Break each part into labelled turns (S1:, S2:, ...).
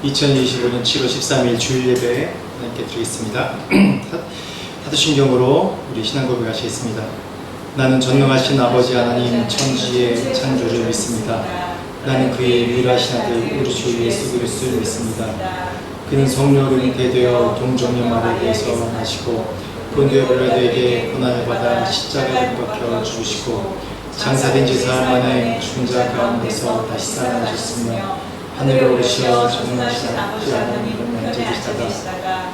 S1: 2025년 7월 13일 주일 예배 하나님께 드리겠습니다. 사도신경으로 우리 신앙 고백하시겠습니다. 나는 전능하신 아버지 하나님 천지의 창조를 믿습니다. 나는 그의 유일하신 아들 우리 주 예수 그리스도를 믿습니다. 그는 성령으로 잉태되어 동정녀 마리아에게서 나시고 본디오 빌라도에게 고난을 받아 십자가에 못 박혀 죽으시고 장사된 지 사흘 만에 죽은 자 가운데서 다시 살아나셨으며 하늘에 오르시어 전능하신 아버지 하나님을 앉으시다가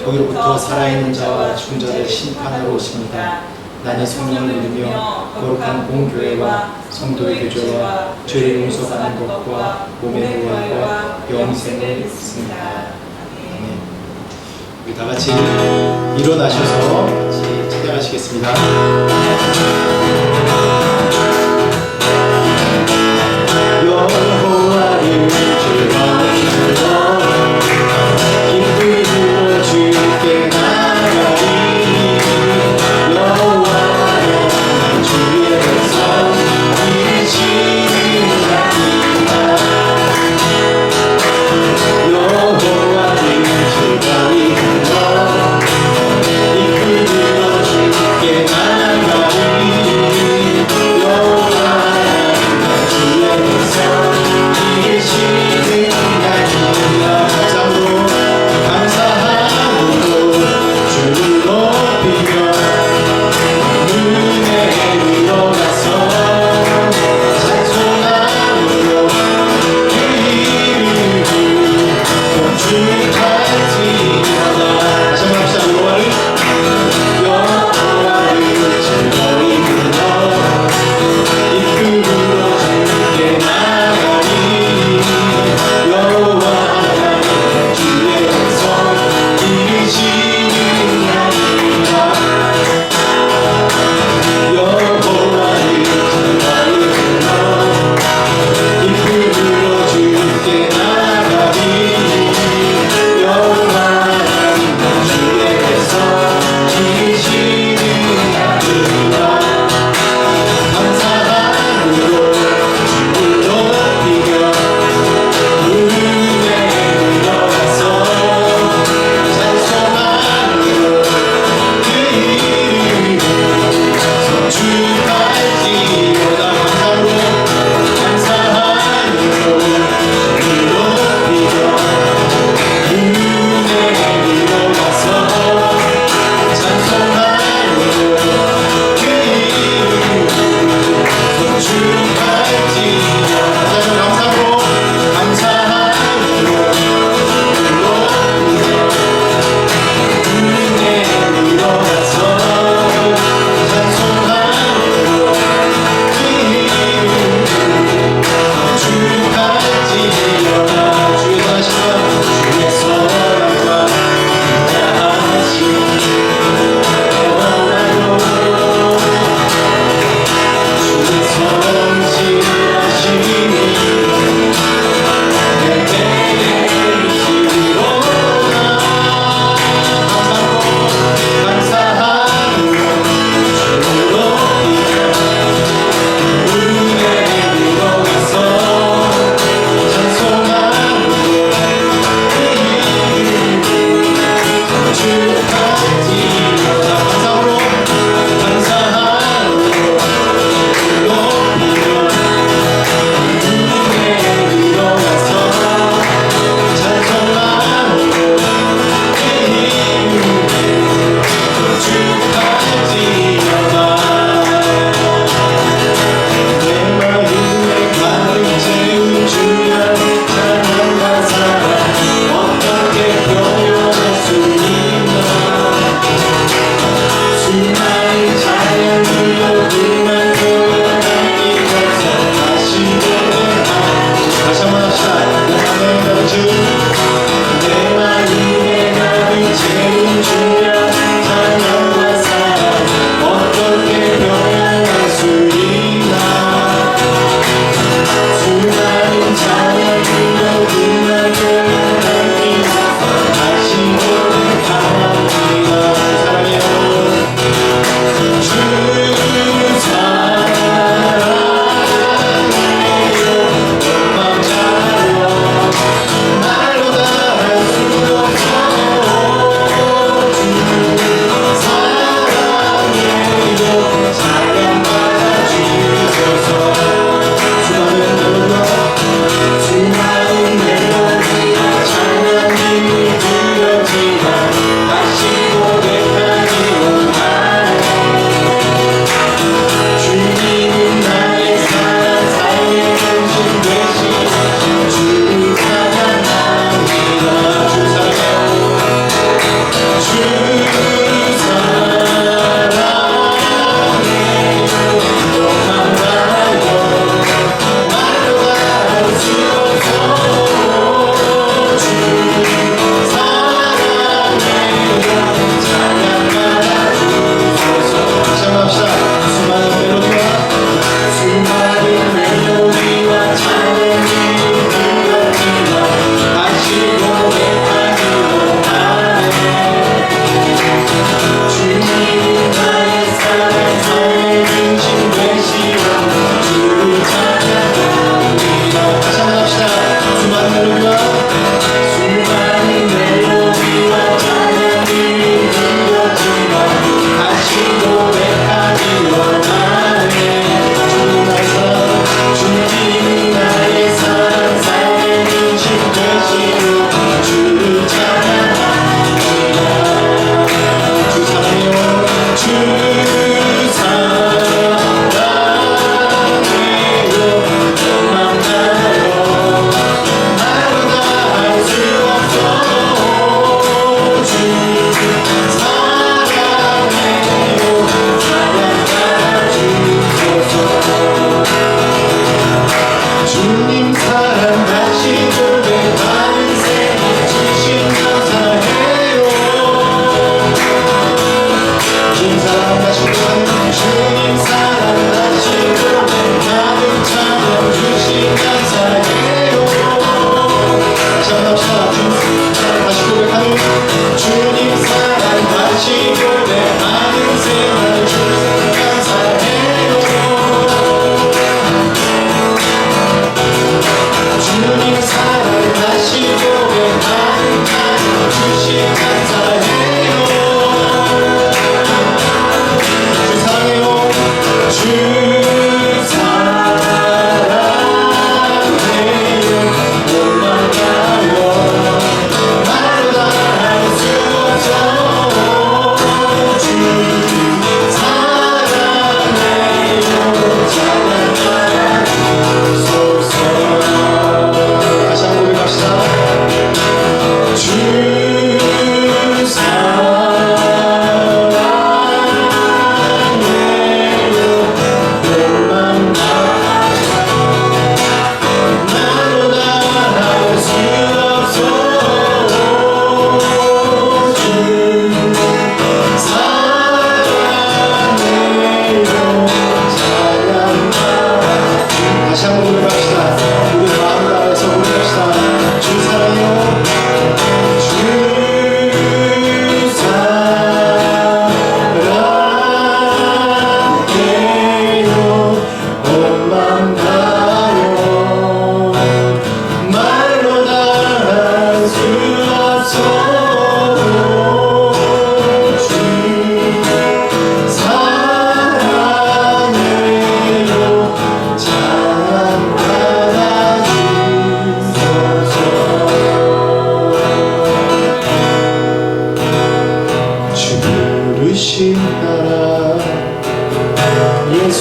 S1: 거기로부터 살아있는 자와 죽은 자를 심판하러 오십니다. 나는 성령을 믿으며 거룩한 공교회와 성도의 교제와 죄를 용서받는 것과 몸의 부활과 영생을 믿습니다. 아멘. 우리 다 같이 일어나셔서 같이 찬양하시겠습니다. 여호와를 즐거워하며 기쁘게 부어 주께 나가리. 여호와여 난 주의 백성 이치는 자니라. 여호와를 즐거이 부어 기쁘게 부어 주께 나가리. 여호와여 난 주의 백성 이치는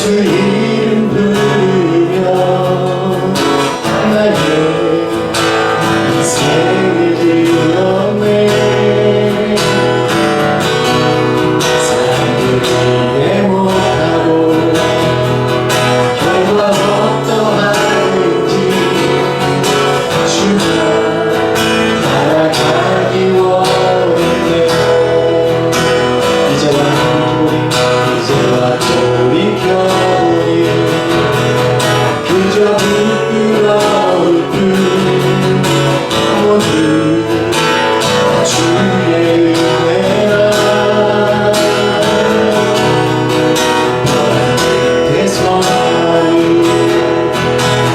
S1: 이름 부르며 나의 인생을 드렸네. 사람들 이해 못하고 결과 어떠한지 주가 따라가기 원했네. 이제와 돌이켜보니 그저 부끄러울 뿐. 모두 주의 은혜라.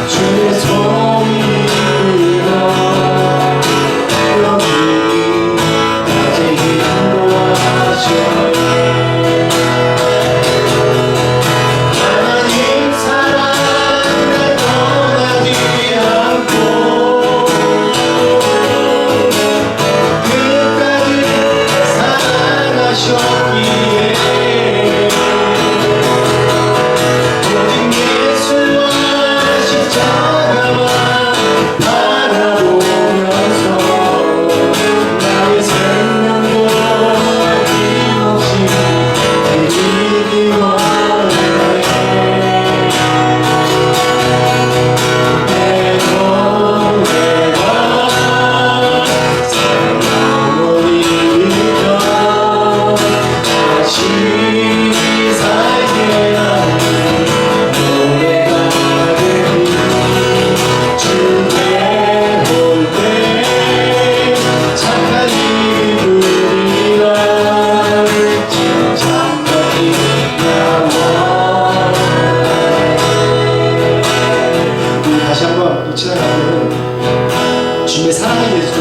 S1: 주의 손이 이끌어 여기까지 인도하시네. 하나님 사랑 날 떠나지 않고 끝까지 사랑하셨기에 오직 예수와 십자가만 바라보면서 나의 생명도 아낌없이 드리기 원해. 내 노래가 사랑을 일으켜 다시 살게 하는 노래가 되니 주께 올 때 착한 이들이라 침착하게 나와. 우리 다시 한번 이 찬양 가운데는 주님의 사랑에 대해서 좀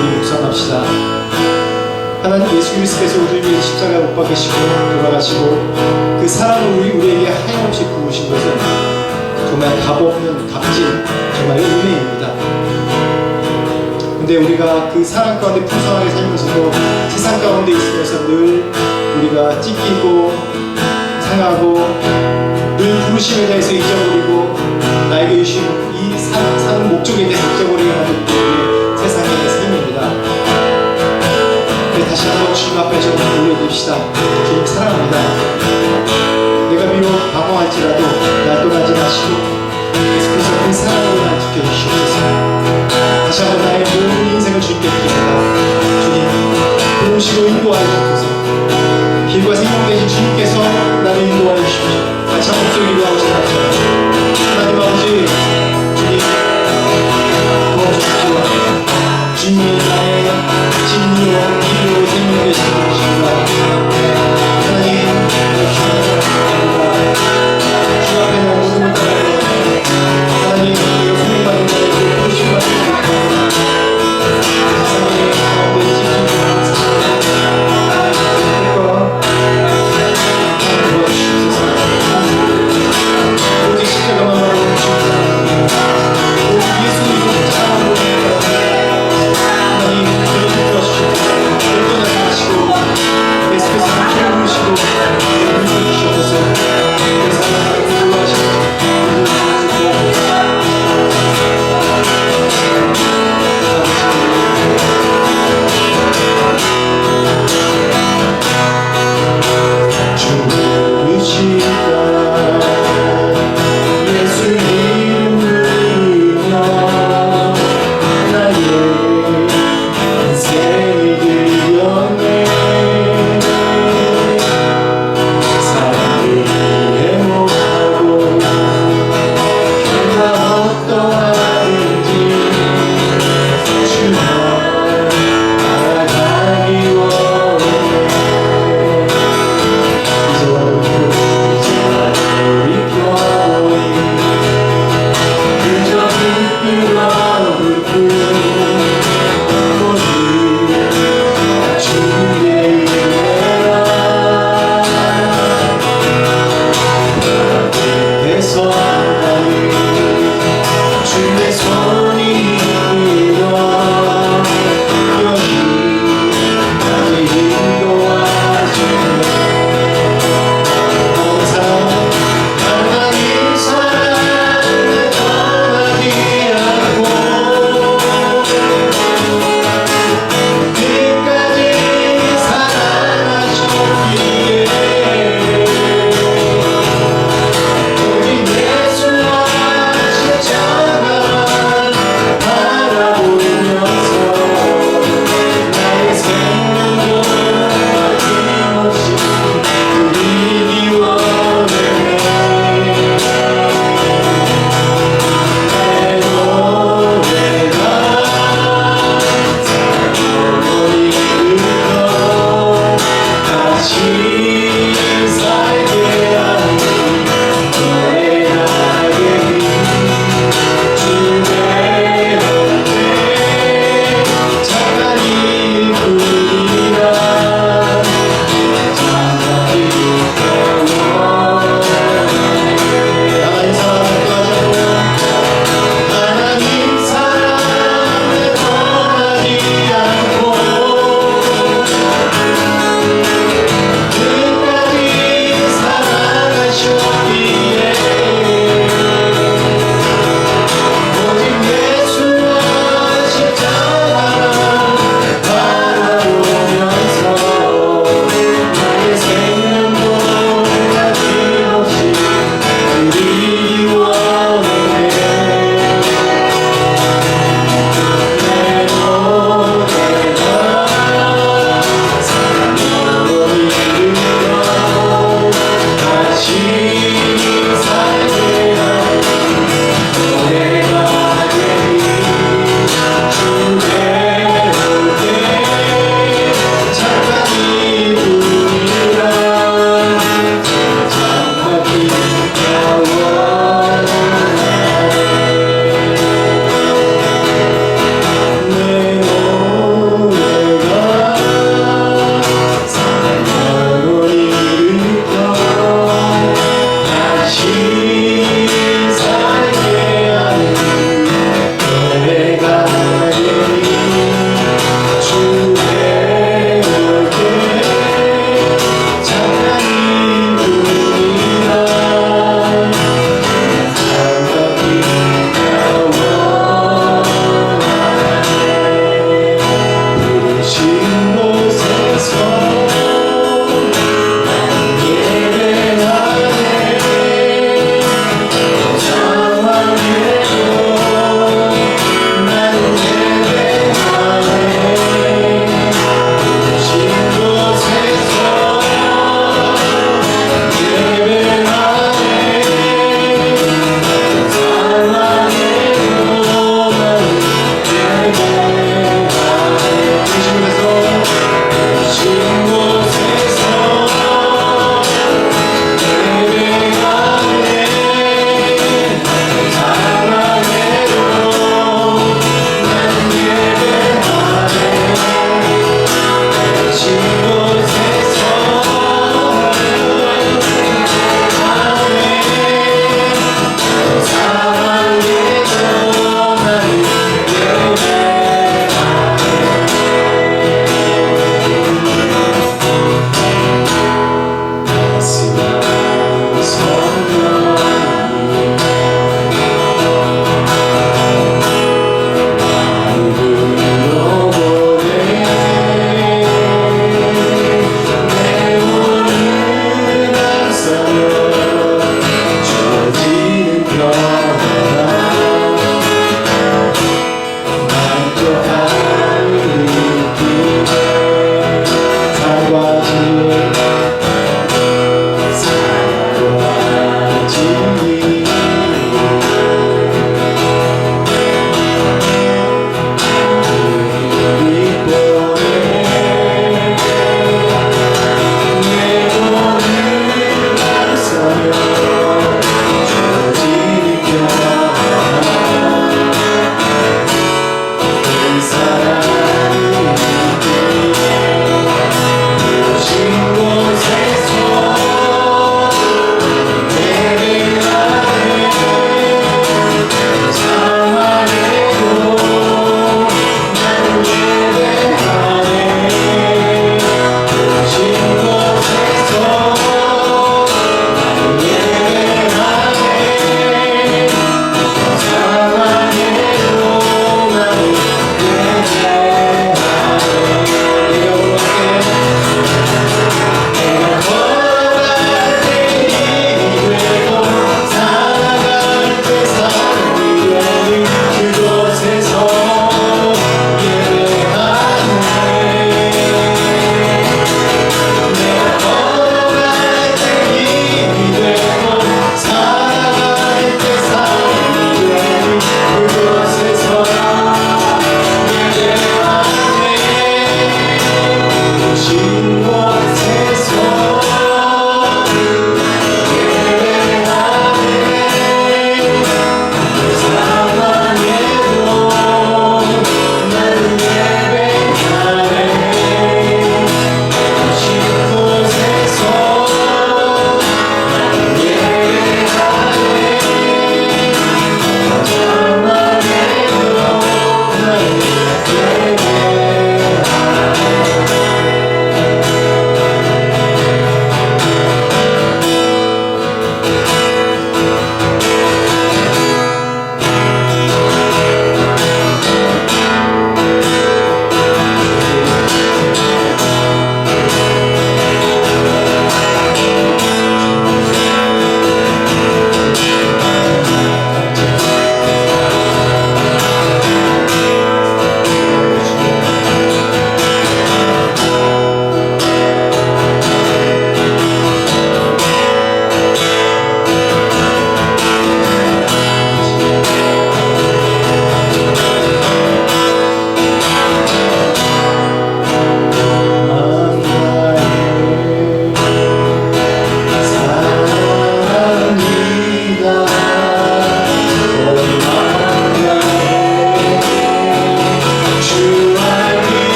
S1: 우리 묵상합시다. 하나님 예수 그리스도께서 우리를 위해 십자가에 못 박히시고 돌아가시고 그 사랑을 우리에게 하염없이 부으신 것은 정말 값없는 값진 정말 은혜입니다. 근데 우리가 그 사랑 가운데 풍성하게 살면서도 세상 가운데 있으면서 늘 우리가 찢기고 상하고 늘 부르심에 대해서 잊어버리고 나에게 주신 이 사는 목적에 대해서 잊어버리게 만든 우리의 세상의 삶입니다. 다시 한번 주님 앞에 좀 올려드립시다. 주님 사랑합니다. 내가 비록 방황할지라도 날 떠나지 마시고 계속해서 그 사랑으로 날 지켜주시옵소서. 다시 한번 나의 모든 인생을 주님께 드립니다. 주님 부르시고 인도하여 주옵소서. 길과 생명 되신 주님께서 나를 인도하여 주십시오. 같이 한 목소리 기도하고 싶습니다. 하나님 아버지 주님 도와주십시오. 주님이 나의 진리와 길로 생명 되신 분이십니다. 하나님 감사합니다. 주 앞에 나 모든 걸 하나님 소명받는 자에게 부르심받는 자에게 세상의 가운데 지키는 도와주시옵소서. 오직 십자가만 바라보는 주옵소서. 오직 예수님을 찬양하고 하나님 그를 도와주시옵소서. 결정하지 마시고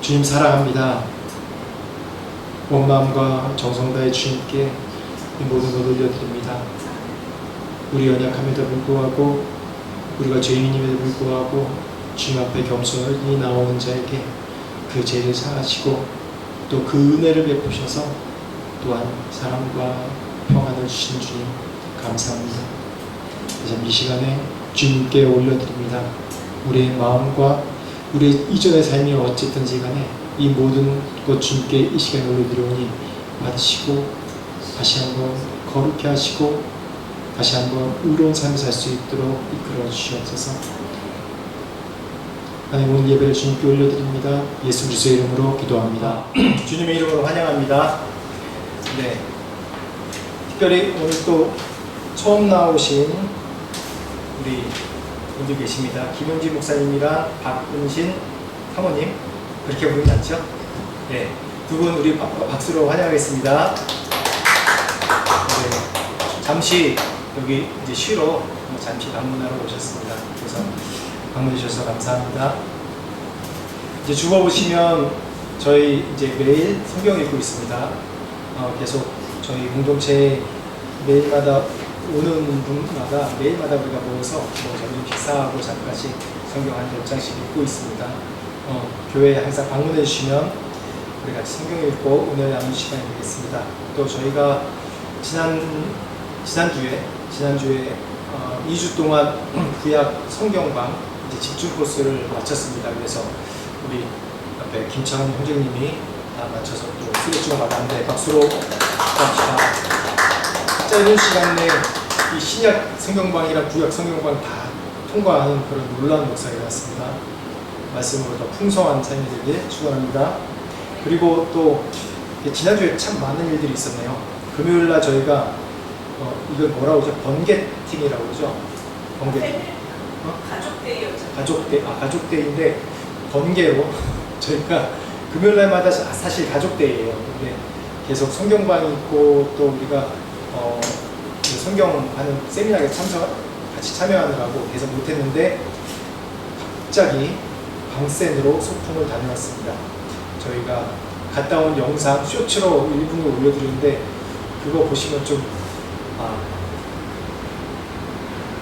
S1: 주님 사랑합니다. 온 마음과 정성 다해 주님께 이 모든 것 올려드립니다. 우리 연약함에도 불구하고 우리가 죄인임에도 불구하고 주님 앞에 겸손히 나오는 자에게 그 죄를 사하시고 또 그 은혜를 베푸셔서 또한 사랑과 평안을 주신 주님 감사합니다. 그래서 이 시간에 주님께 올려드립니다. 우리의 마음과 우리의 이전의 삶이 어쨌든지 간에 이 모든 것 주님께 이 시간에 올려드리오니 받으시고 다시 한번 거룩히 하시고 다시 한번 의로운 삶을 살 수 있도록 이끌어 주시옵소서. 하나님 오늘 예배를 주님께 올려드립니다. 예수 그리스도의 이름으로 기도합니다. 주님의 이름으로 환영합니다. 네, 특별히 오늘 또 처음 나오신 우리 분들 계십니다. 김용진 목사님이랑 박은신 사모님, 그렇게 부르지 않죠? 네, 두 분 우리 박수로 환영하겠습니다. 네, 잠시 여기 이제 쉬러 잠시 방문하러 오셨습니다. 그래서 방문해 주셔서 감사합니다. 이제 주보 보시면 저희 이제 매일 성경 읽고 있습니다. 계속 저희 공동체에 매일마다 오는 분마다 매일마다 우리가 모여서 점심 식사하고 잠깐씩 성경 한 10장씩 읽고 있습니다. 교회에 항상 방문해 주시면 우리 같이 성경 읽고 은혜 나누는 시간이 되겠습니다. 또 저희가 지난주에 2주 동안 구약 성경방 이제 집중 코스를 마쳤습니다. 그래서 우리 옆에 김창훈 형제님이 다 마쳐서 또 수료증을 받았는데 박수로 합시다. 짧은 시간 내에 이 신약 성경방이랑 구약 성경방 다 통과하는 그런 놀라운 역사가 일어났습니다. 말씀으로 더 풍성한 삶이 되길 축원합니다. 그리고 또 지난주에 참 많은 일들이 있었네요. 금요일날 저희가 이건 뭐라고 하죠? 번개팅이라고 그러죠? 번개팅. 가족데이였죠. 가족데이인데 번개로 저희가 금요일날마다 사실 가족데이예요. 근데 계속 성경방이 있고 또 우리가 성경하는 세미나에 같이 참여하느라고 계속 못했는데 갑자기 방센으로 소풍을 다녀왔습니다. 저희가 갔다 온 영상 쇼츠로 1분을 올려드리는데 그거 보시면 좀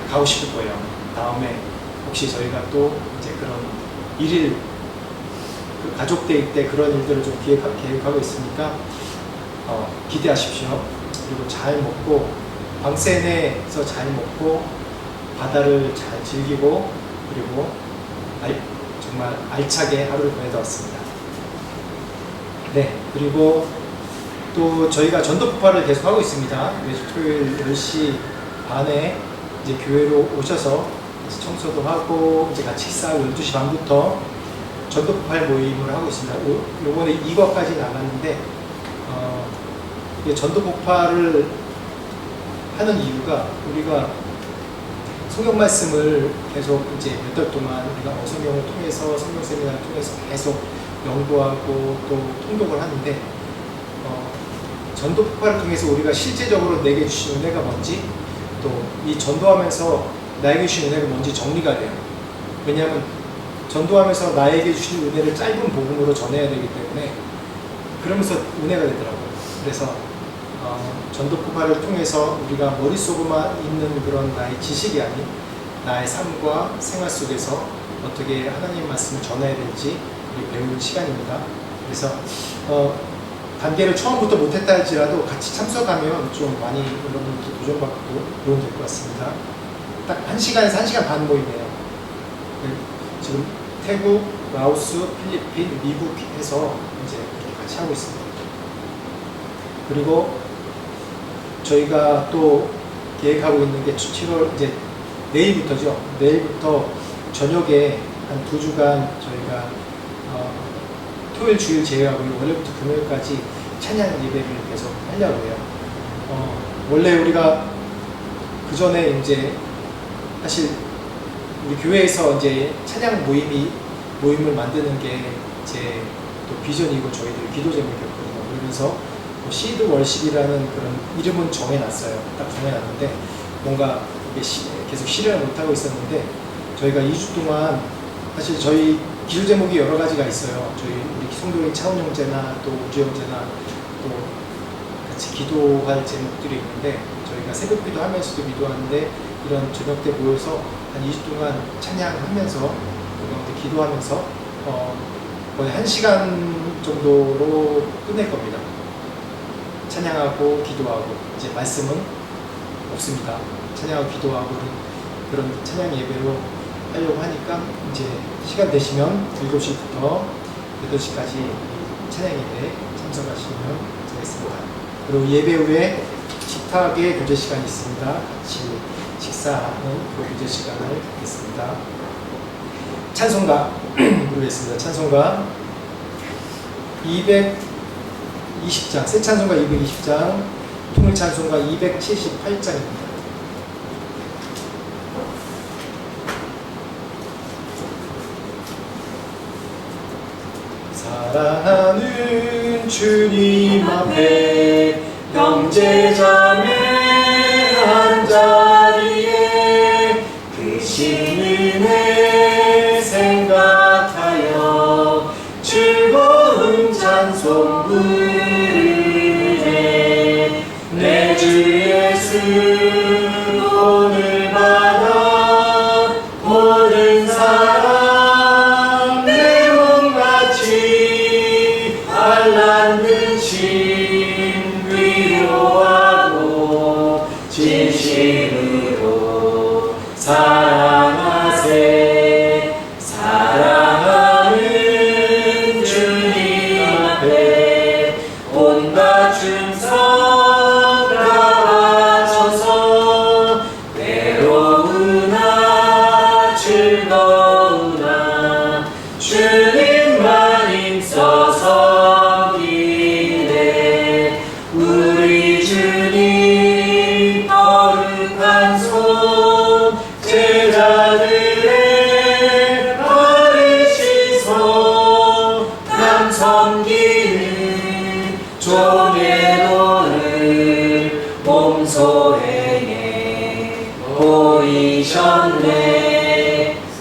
S1: 가고 싶을 거예요. 다음에 혹시 저희가 또 이제 그런 일일 그 가족데이 때 그런 일들을 좀 계획하고 있으니까 기대하십시오. 그리고 잘 먹고 방센에서 잘 먹고 바다를 잘 즐기고 그리고 정말 알차게 하루를 보내다 왔습니다. 네, 그리고 또 저희가 전도 폭발을 계속 하고 있습니다. 그래서 토요일 10시 반에 이제 교회로 오셔서 청소도 하고 이제 같이 식사하고 12시 반부터 전도 폭발 모임을 하고 있습니다. 요번에 2과까지 나갔는데 전도 폭발을 하는 이유가 우리가 성경 말씀을 계속 이제 몇 달 동안 우리가 성경을 통해서 성경 세미나를 통해서 계속 연구하고 또 통독을 하는데 전도 폭발을 통해서 우리가 실제적으로 내게 주신 은혜가 뭔지 또 이 전도하면서 나에게 주신 은혜가 뭔지 정리가 돼요. 왜냐하면 전도하면서 나에게 주신 은혜를 짧은 복음으로 전해야 되기 때문에 그러면서 은혜가 되더라고요. 그래서 전도 폭발을 통해서 우리가 머릿속에만 있는 그런 나의 지식이 아닌 나의 삶과 생활 속에서 어떻게 하나님 말씀을 전해야 될지 배우는 시간입니다. 그래서 단계를 처음부터 못했다 할지라도 같이 참석하면 좀 많이 여러분들 도전받고 도움 될 것 같습니다. 딱 1시간에서 1시간 반 모임이에요. 지금 태국, 라오스, 필리핀, 미국 해서 이제 그렇게 같이 하고 있습니다. 그리고 저희가 또 계획하고 있는 게 7월 이제 내일부터죠. 내일부터 저녁에 한 2주간 저희가 토요일 주일 제외하고 월요일부터 금요일까지 찬양 예배를 계속 하려고 해요. 원래 우리가 그 전에 이제 사실 우리 교회에서 이제 찬양 모임을 만드는 게 제 또 비전이고 저희들 기도 제목이었거든요. 그러면서 시드 월십이라는 그런 이름은 정해놨어요. 딱 정해놨는데 뭔가 이게 계속 실현을 못하고 있었는데 저희가 2주 동안 사실 저희
S2: 기도 제목이 여러 가지가 있어요. 저희 우리 성도의 차원형제나 또 우주형제나 또 같이 기도할 제목들이 있는데, 저희가 새벽 기도하면서도 기도하는데 이런 저녁 때 모여서 한 2주 동안 찬양하면서 그 가운데 기도하면서 거의 1시간 정도로 끝낼 겁니다. 찬양하고 기도하고 이제 말씀은 없습니다. 찬양하고 기도하고 그런 찬양 예배로 하려고 하니까 이제 시간 되시면 7시부터 8시까지 찬양 예배에 참석하시면 되겠습니다. 그리고 예배 후에 식탁에 교제 시간이 있습니다. 같이 식사하는 그 교제 시간을 갖겠습니다. 찬송가 부르겠습니다. 찬송가 220장, 새 찬송가 220장, 통일 찬송가 278장입니다. 사랑하는 주님 앞에 형제자매 한자리에 크신 은혜 생각하여 즐거운 찬송 부르네. 내 주 예수 오늘 받아 모든 사람 내 몸같이 알란 듯이 위로하고 진심으로 사랑하세. 사랑하는 주님 앞에 온갖 충성 다 바쳐서 외로우나 즐거우나 주님만 힘써서 기대. 우리 주님 거룩한 손 제자들의 바르시소 남 섬기는 종의 도를 몸소행에 보이셨네.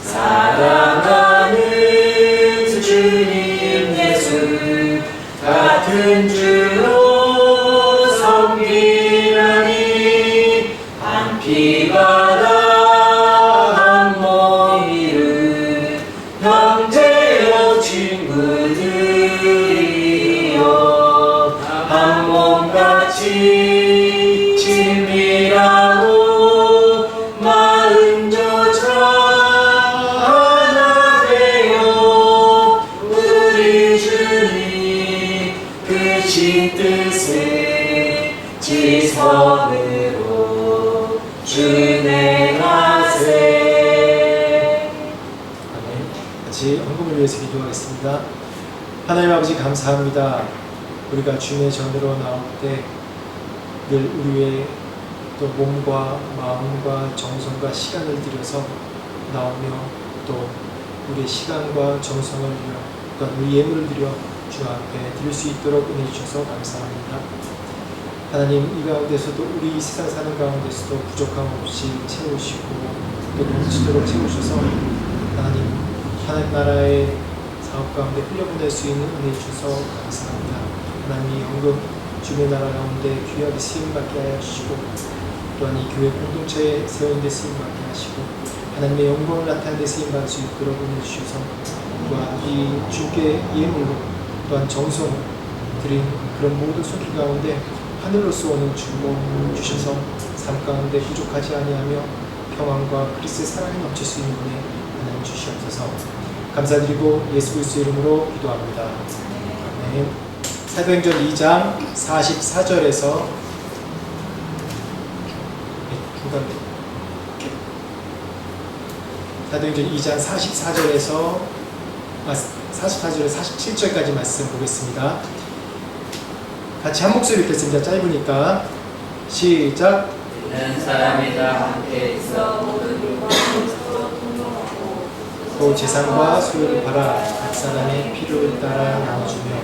S2: 사랑하는 주님 예수 같은 주로 섬기나니 한 피바다 한 몸 이룬 형제여 친구들이여 한 몸같이 친밀하고 마음 조차 하나 되어 우리 주님 크신 뜻을 지성으로 준행하세. 아멘. 같이 헌금을 위해서 기도하겠습니다. 하나님 아버지 감사합니다. 우리가 주님의 전으로 나올 때 늘 우리의 또 몸과 마음과 정성과 시간을 들여서 나오며 또 우리의 시간과 정성을 들여 또한 우리 예물을 들여 주 앞에 드릴 수 있도록 은혜 주셔서 감사합니다. 하나님, 이 가운데서도 우리 세상 사는 가운데서도 부족함 없이 채우시고 또 넘치도록 채우셔서 하나님 나라의 사업 가운데 흘려보낼 수 있는 은혜 주셔서 감사합니다. 하나님, 연금 주의 나라 가운데 귀하게 쓰임받게 하여 주시고 또한 이 교회 공동체에 세운 데 쓰임받게 하시고 하나님의 영광을 나타내는 데 쓰임받을 수 있도록 은혜 주셔서 또한 이 주께 예물로 또한 정성 드린 그런 모든 손길 가운데 하늘로서 오는 축복 주셔서 삶 가운데 부족하지 아니하며 평안과 그리스도의 사랑이 넘칠 수 있는 은혜 하나님 주시옵소서. 감사드리고 예수 그리스도 이름으로 기도합니다. 아멘. 사도행전 2장 44절에서 사도행전 2장 44절에서 47절까지 말씀 보겠습니다. 같이 한 목소리 읽겠습니다. 짧으니까 시작.
S3: 있는 사람이 다 함께 있어 모든 일과 동동하고
S2: 또 재산과 소유를 팔아 각 사람의 필요를 따라 나눠주며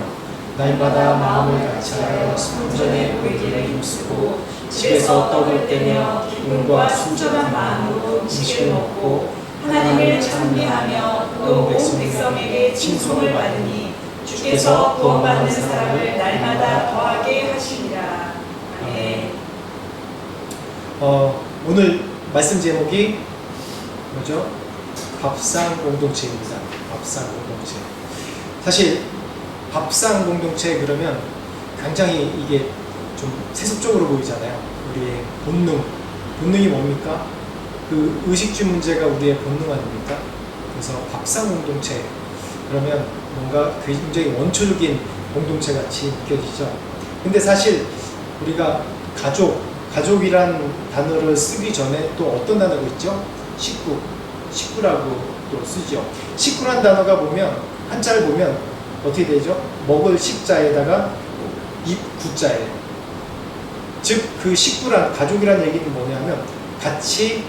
S2: 날마다 마음을 같이하여 성전의 회기를 힘쓰고 집에서 떡을 떼며 기쁨과 순전한 마음으로 음식을 먹고
S3: 하나님을 찬미하며 또 온 백성에게 칭송을 받으니 주께서 구원받는 사람을 날마다 더하게 하시리라. 아멘.
S2: 오늘 말씀 제목이 뭐죠? 밥상 공동체입니다. 밥상 공동체. 사실 밥상 공동체 그러면 굉장히 이게 좀 세속적으로 보이잖아요. 우리의 본능이 뭡니까? 그 의식주 문제가 우리의 본능 아닙니까? 그래서 밥상 공동체 그러면 뭔가 굉장히 원초적인 공동체 같이 느껴지죠. 근데 사실 우리가 가족이란 단어를 쓰기 전에 또 어떤 단어가 있죠? 식구라고 또 쓰죠. 식구란 단어가 보면 한자를 보면 어떻게 되죠? 먹을 식자에다가 구자예요. 즉 그 식구란 가족이란 얘기는 뭐냐면 같이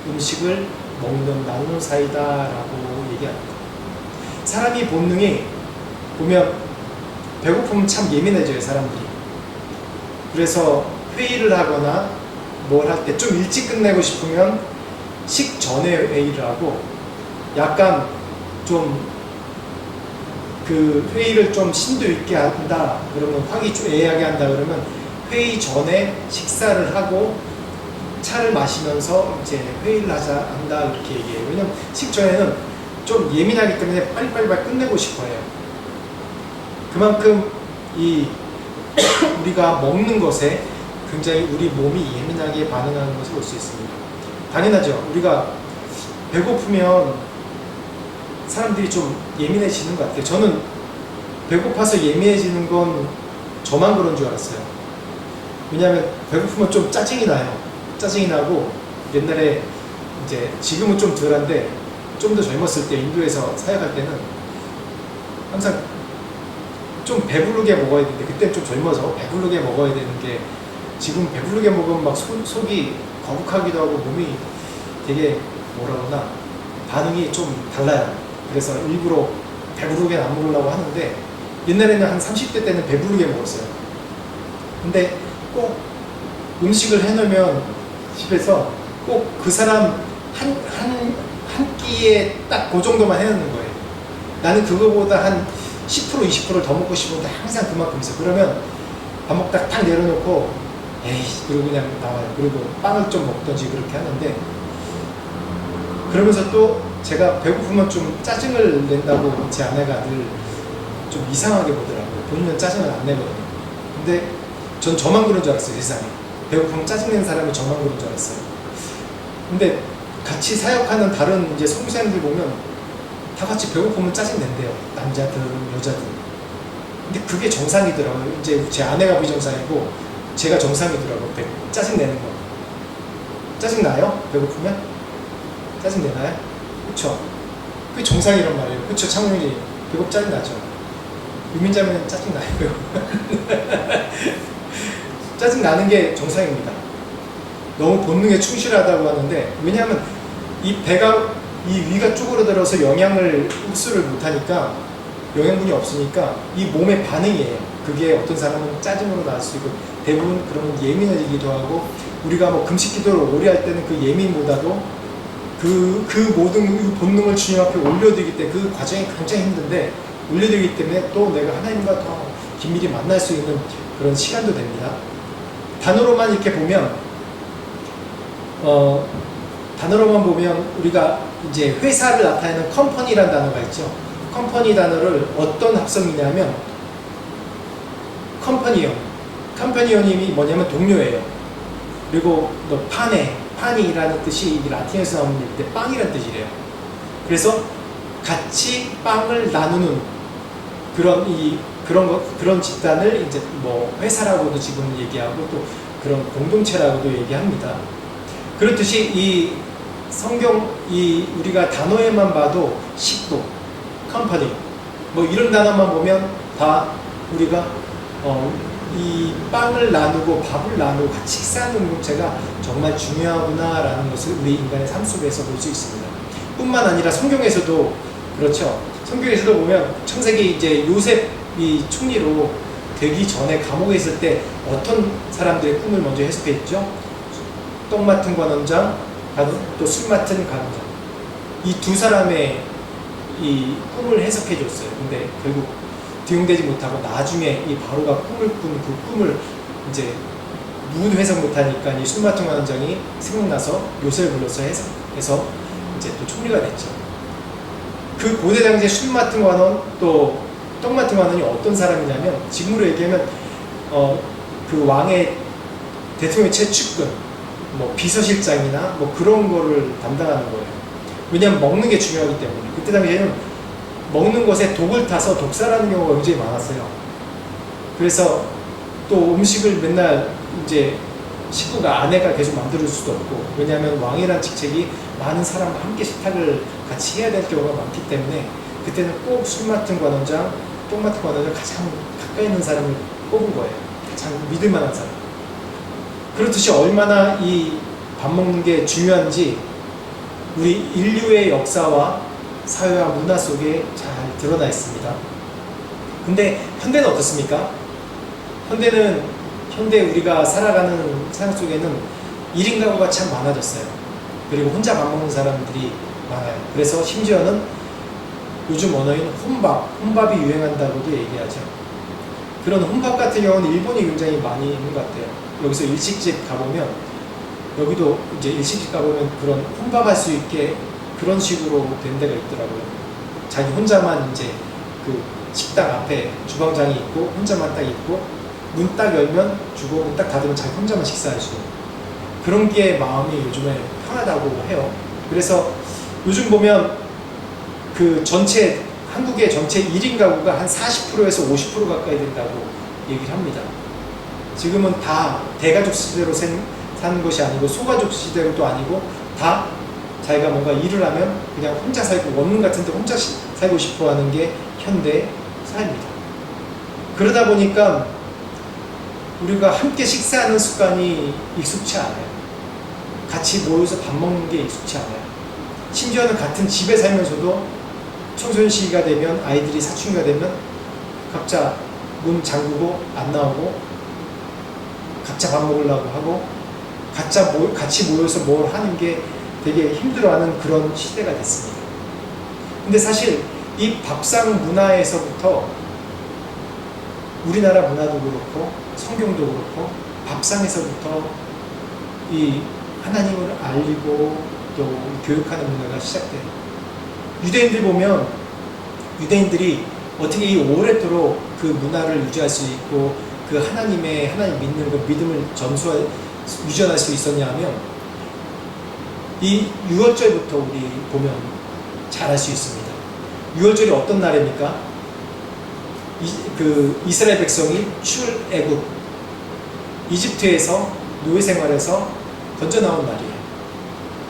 S2: 음식을 먹는 나누는 사이다라고 얘기합니다. 사람이 본능이 보면 배고프면 참 예민해져요, 사람들이. 그래서 회의를 하거나 뭘 할 때 좀 일찍 끝내고 싶으면 식전에 회의를 하고 약간 좀 그 회의를 좀 심도 있게 한다 그러면 화기애애하게 한다 그러면 회의 전에 식사를 하고 차를 마시면서 이제 회의를 한다 이렇게 얘기해요. 왜냐면 식전에는 좀 예민하기 때문에 빨리빨리 끝내고 싶어요. 그만큼 우리가 먹는 것에 굉장히 우리 몸이 예민하게 반응하는 것을 볼 수 있습니다. 당연하죠. 우리가 배고프면 사람들이 좀 예민해지는 것 같아요. 저는 배고파서 예민해지는 건 저만 그런 줄 알았어요. 왜냐하면 배고프면 좀 짜증이 나요. 짜증이 나고 옛날에 이제 지금은 좀 덜한데 좀 더 젊었을 때 인도에서 사역할 때는 항상 좀 배부르게 먹어야 되는데 그때는 좀 젊어서 배부르게 먹어야 되는 게 지금 배부르게 먹으면 막 속이 거북하기도 하고 몸이 되게 뭐라 그러나 반응이 좀 달라요. 그래서 일부러 배부르게 안 먹으려고 하는데 옛날에는 한 30대 때는 배부르게 먹었어요. 근데 꼭 음식을 해놓으면 집에서 꼭 그 사람 한 끼에 딱 그 정도만 해놓는 거예요. 나는 그거보다 한 10% 20%를 더 먹고 싶은데 항상 그만큼 있어. 그러면 밥 먹다 딱 내려놓고 에이 그리고 그냥 나와요. 그리고 빵을 좀 먹던지 그렇게 하는데 그러면서 또 제가 배고프면 좀 짜증을 낸다고 제 아내가 늘 좀 이상하게 보더라고요. 본인은 짜증을 안 내거든요. 근데 전 저만 그런 줄 알았어요. 세상에. 배고프면 짜증내는 사람이 저만 그런 줄 알았어요. 근데 같이 사역하는 다른 이제 선교사님들 보면 다 같이 배고프면 짜증 낸대요. 남자든 여자든. 근데 그게 정상이더라고요. 이제 제 아내가 비정상이고 제가 정상이더라고요. 짜증 내는 거. 짜증 나요? 배고프면? 짜증 내나요? 그쵸? 그게 정상이란 말이에요. 그쵸? 창문이 배고프 짜증 나죠? 유민자면 짜증 나요. 짜증 나는 게 정상입니다. 너무 본능에 충실하다고 하는데 왜냐하면 이 위가 쭈그러들어서 흡수를 못하니까 영양분이 없으니까 이 몸의 반응이에요. 그게 어떤 사람은 짜증으로 나올 수 있고 대부분 그러면 예민해지기도 하고 우리가 뭐 금식 기도를 오래 할 때는 그 예민보다도 그 모든 본능을 주님 앞에 올려드리기 때문에 그 과정이 굉장히 힘든데 올려드리기 때문에 또 내가 하나님과 더 긴밀히 만날 수 있는 그런 시간도 됩니다. 단어로만 이렇게 보면 단어로만 보면 우리가 이제 회사를 나타내는 컴퍼니라는 단어가 있죠. 컴퍼니 단어를 어떤 합성이냐면 컴퍼니언님이 뭐냐면 동료예요. 그리고 파니라는 뜻이 라틴에서 나오는 얘기인데 빵이라는 뜻이래요. 그래서 같이 빵을 나누는 그런 집단을 이제 뭐 회사라고도 지금 얘기하고 또 그런 공동체라고도 얘기합니다. 그렇듯이 이 성경 우리가 단어에만 봐도 식구, 컴퍼니 뭐 이런 단어만 보면 다 우리가 이 빵을 나누고 밥을 나누고 같이 식사하는 공동체가 정말 중요하구나라는 것을 우리 인간의 삶 속에서 볼 수 있습니다. 뿐만 아니라 성경에서도 그렇죠. 성경에서도 보면 창세기 이제 요셉이 총리로 되기 전에 감옥에 있을 때 어떤 사람들의 꿈을 먼저 해석했죠? 떡 맡은 관원장, 또 술 맡은 관원장. 이 두 사람의 이 꿈을 해석해 줬어요. 근데 결국 뒤용되지 못하고 나중에 이 바로가 꿈을 꾼 그 꿈을 이제 누구도 해석 못하니까 이 술마통 관원장이 생각나서 요셉을 불러서 해석해서 이제 또 총리가 됐죠. 그 고대 당시의 술마통 관원 또 떡마통 관원이 어떤 사람이냐면 지금으로 얘기하면 그 왕의 대통령 최측근 뭐 비서실장이나 뭐 그런 거를 담당하는 거예요. 왜냐하면 먹는 게 중요하기 때문에. 그때 당시에는 먹는 것에 독을 타서 독살하는 경우가 굉장히 많았어요. 그래서 또 음식을 맨날 이제 식구가 아내가 계속 만들 수도 없고, 왜냐하면 왕이란 직책이 많은 사람과 함께 식탁을 같이 해야 될 경우가 많기 때문에 그때는 꼭 술 맡은 관원장, 똥 맡은 관원장 가장 가까이 있는 사람을 뽑은 거예요. 가장 믿을 만한 사람. 그렇듯이 얼마나 이 밥 먹는 게 중요한지 우리 인류의 역사와 사회와 문화 속에 잘 드러나 있습니다. 근데 현대는 어떻습니까? 현대 우리가 살아가는 삶 속에는 1인 가구가 참 많아졌어요. 그리고 혼자 밥 먹는 사람들이 많아요. 그래서 심지어는 요즘 언어인 혼밥이 유행한다고도 얘기하죠. 그런 혼밥 같은 경우는 일본이 굉장히 많이 있는 것 같아요. 여기서 일식집 가보면, 여기도 이제 일식집 가보면 그런 혼밥할 수 있게 그런 식으로 된 데가 있더라고요. 자기 혼자만 이제 그 식당 앞에 주방장이 있고 혼자만 딱 있고 문 딱 열면 주고 문 딱 닫으면 자기 혼자만 식사할 수 있는 그런 게 마음이 요즘에 편하다고 해요. 그래서 요즘 보면 그 전체 한국의 전체 1인 가구가 한 40%에서 50% 가까이 된다고 얘기를 합니다. 지금은 다 대가족 시대로 사는 것이 아니고 소가족 시대도 아니고 다 자기가 뭔가 일을 하면 그냥 혼자 살고 원룸 같은 데 혼자 살고 싶어 하는 게 현대 사회입니다. 그러다 보니까 우리가 함께 식사하는 습관이 익숙치 않아요. 같이 모여서 밥 먹는 게 익숙치 않아요. 심지어는 같은 집에 살면서도 청소년 시기가 되면, 아이들이 사춘기가 되면 각자 문 잠그고 안 나오고 각자 밥 먹으려고 하고 같이 모여서 뭘 하는 게 되게 힘들어하는 그런 시대가 됐습니다. 근데 사실 이 밥상 문화에서부터 우리나라 문화도 그렇고 성경도 그렇고 밥상에서부터 이 하나님을 알리고 또 교육하는 문화가 시작돼요. 유대인들 보면 유대인들이 어떻게 이 오랫도록 그 문화를 유지할 수 있고 그 하나님 믿는 그 믿음을 유전할 수 있었냐 하면 이 6월절부터 우리 보면 잘 알 수 있습니다. 6월절이 어떤 날입니까? 이스라엘 백성이 출애굽 이집트에서 노예 생활에서 건져 나온 날이에요.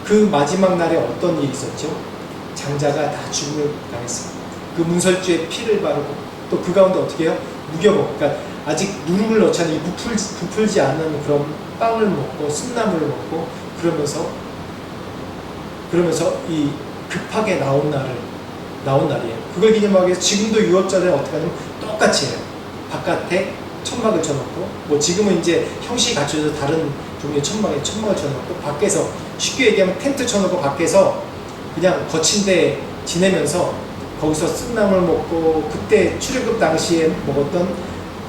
S2: 그 마지막 날에 어떤 일이 있었죠? 장자가 다 죽음을 당했어요. 그 문설주에 피를 바르고 또 그 가운데 어떻게 해요? 무교먹, 그러니까 아직 누룩을 넣지 않은 부풀지 않은 그런 빵을 먹고 쓴나물을 먹고 그러면서 이 급하게 나온 날이에요. 그걸 기념하기 위해서 지금도 6월절에 어떻게 하냐면 똑같이 해요. 바깥에 천막을 쳐놓고, 뭐 지금은 이제 형식이 갖춰져서 다른 종류의 천막을 쳐놓고, 밖에서 쉽게 얘기하면 텐트 쳐놓고 밖에서 그냥 거친 데 지내면서 거기서 쓴나물 먹고 그때 출애굽 당시에 먹었던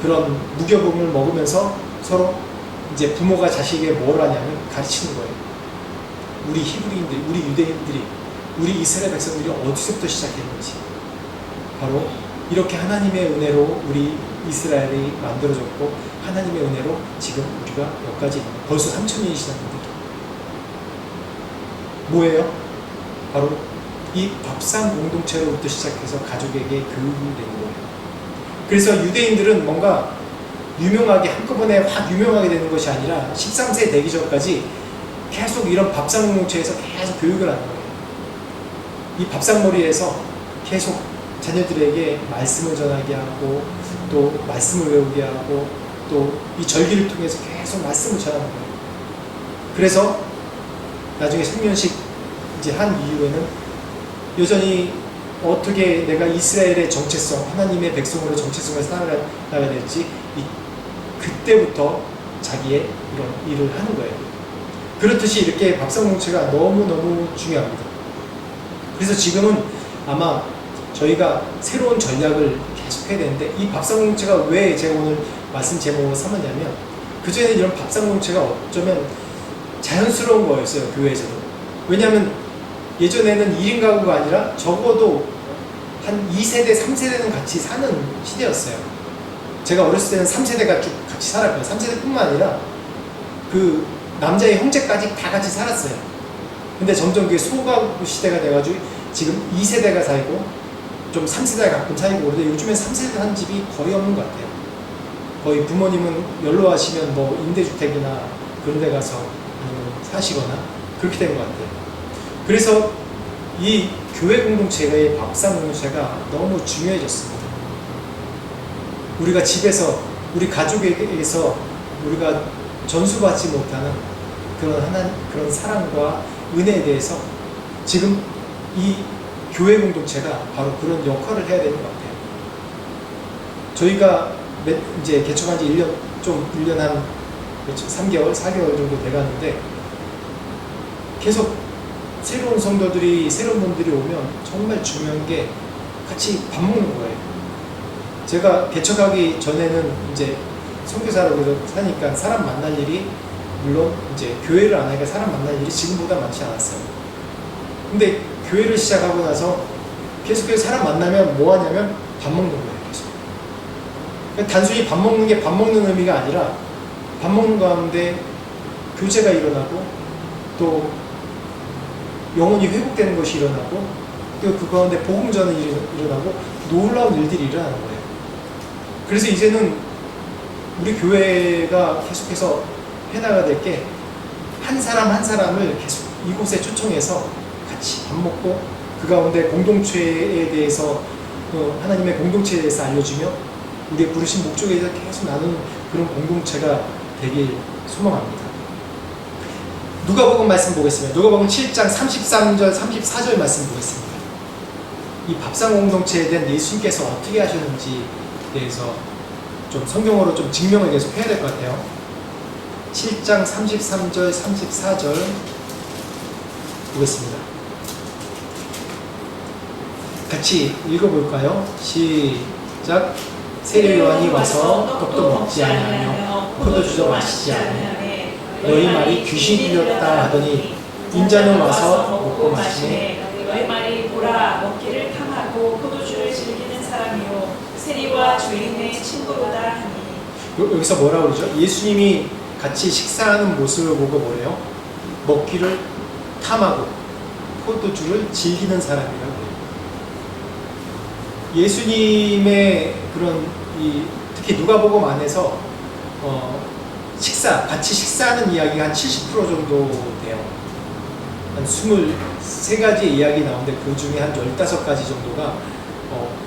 S2: 그런 무교봉을 먹으면서 서로 이제 부모가 자식에게 뭘 하냐면 가르치는 거예요. 우리 히브리인들, 우리 유대인들이, 우리 이스라엘 백성들이 어디서부터 시작했는지, 바로 이렇게 하나님의 은혜로 우리 이스라엘이 만들어졌고 하나님의 은혜로 지금 우리가 여기까지 벌써 3000년이 지났는데 뭐예요? 바로 이 밥상 공동체로부터 시작해서 가족에게 교육이 되는 거예요. 그래서 유대인들은 뭔가 유명하게 한꺼번에 확 유명하게 되는 것이 아니라 13세 되기 전까지 계속 이런 밥상 공동체에서 계속 교육을 하는 거예요. 이 밥상머리에서 계속 자녀들에게 말씀을 전하게 하고 또 말씀을 외우게 하고 또 이 절기를 통해서 계속 말씀을 전하는 거예요. 그래서 나중에 성년식 이제 한 이후에는 여전히 어떻게 내가 이스라엘의 정체성, 하나님의 백성으로 정체성을 살아가야 될지 그때부터 자기의 이런 일을 하는 거예요. 그렇듯이 이렇게 밥상 공동체가 너무너무 중요합니다. 그래서 지금은 아마 저희가 새로운 전략을 계속해야 되는데, 이 밥상공동체가 왜 제가 오늘 말씀 제목으로 삼았냐면, 그전에 이런 밥상공동체가 어쩌면 자연스러운 거였어요, 교회에서도. 왜냐하면 예전에는 1인 가구가 아니라 적어도 한 2세대, 3세대는 같이 사는 시대였어요. 제가 어렸을 때는 3세대가 쭉 같이 살았고요. 3세대뿐만 아니라 그 남자의 형제까지 다 같이 살았어요. 근데 점점 그게 소가구 시대가 돼가지고 지금 2세대가 살고 좀 3세대가 가끔 살고, 그런데 요즘엔 3세대 한 집이 거의 없는 것 같아요. 거의 부모님은 연로하시면 뭐 임대주택이나 그런 데 가서 사시거나 그렇게 된 것 같아요. 그래서 이 교회 공동체의 밥상 공동체가 너무 중요해졌습니다. 우리가 집에서, 우리 가족에게서 우리가 전수받지 못하는 그런 사랑과 은혜에 대해서 지금 이 교회 공동체가 바로 그런 역할을 해야 되는 것 같아요. 저희가 이제 개척한 지 1년 한 3개월, 4개월 정도 돼가는데, 계속 새로운 성도들이, 새로운 분들이 오면 정말 중요한 게 같이 밥 먹는 거예요. 제가 개척하기 전에는 이제 선교사로 사니까 사람 만날 일이, 물론 이제 교회를 안 하니까 사람 만날 일이 지금보다 많지 않았어요. 근데 교회를 시작하고 나서 계속해서 사람 만나면 뭐 하냐면 밥 먹는 거예요. 계속. 그러니까 단순히 밥 먹는 게 밥 먹는 의미가 아니라, 밥 먹는 가운데 교제가 일어나고, 또 영혼이 회복되는 것이 일어나고, 또 그 가운데 복음전이 일어나고, 놀라운 일들이 일어나는 거예요. 그래서 이제는 우리 교회가 계속해서 해나가야 될 게, 한 사람 한 사람을 계속 이곳에 초청해서 같이 밥 먹고, 그 가운데 공동체에 대해서, 하나님의 공동체에 대해서 알려주며, 우리의 부르신 목적에 대해서 계속 나누는 그런 공동체가 되길 소망합니다. 누가복음 말씀 보겠습니다. 누가복음 7장 33절 34절 말씀 보겠습니다. 이 밥상 공동체에 대한 예수님께서 어떻게 하셨는지에 대해서 좀 성경으로 좀 증명을 계속 해야 될 것 같아요. 7장 33절 34절 보겠습니다. 같이 읽어볼까요? 시작. 세례 요한이 와서 떡도 먹지 아니하며 포도주도 마시지 않으며 너희 말이 귀신 들렸다 하더니 인자는 와서 먹고 마시네.
S3: 너희 말이 보라 먹기를 탐하고 포도주를 즐기는 사람이요 세리와 주인의 친구로다 하니.
S2: 여기서 뭐라고 그러죠? 예수님이 같이 식사하는 모습을 보고 뭐래요? 먹기를 탐하고 포도주를 즐기는 사람이라고 해요. 예수님의 그런 특히 누가복음 안에서 같이 식사하는 이야기가 한 70% 정도 돼요. 한 23가지의 이야기 나오는데 그 중에 한 15가지 정도가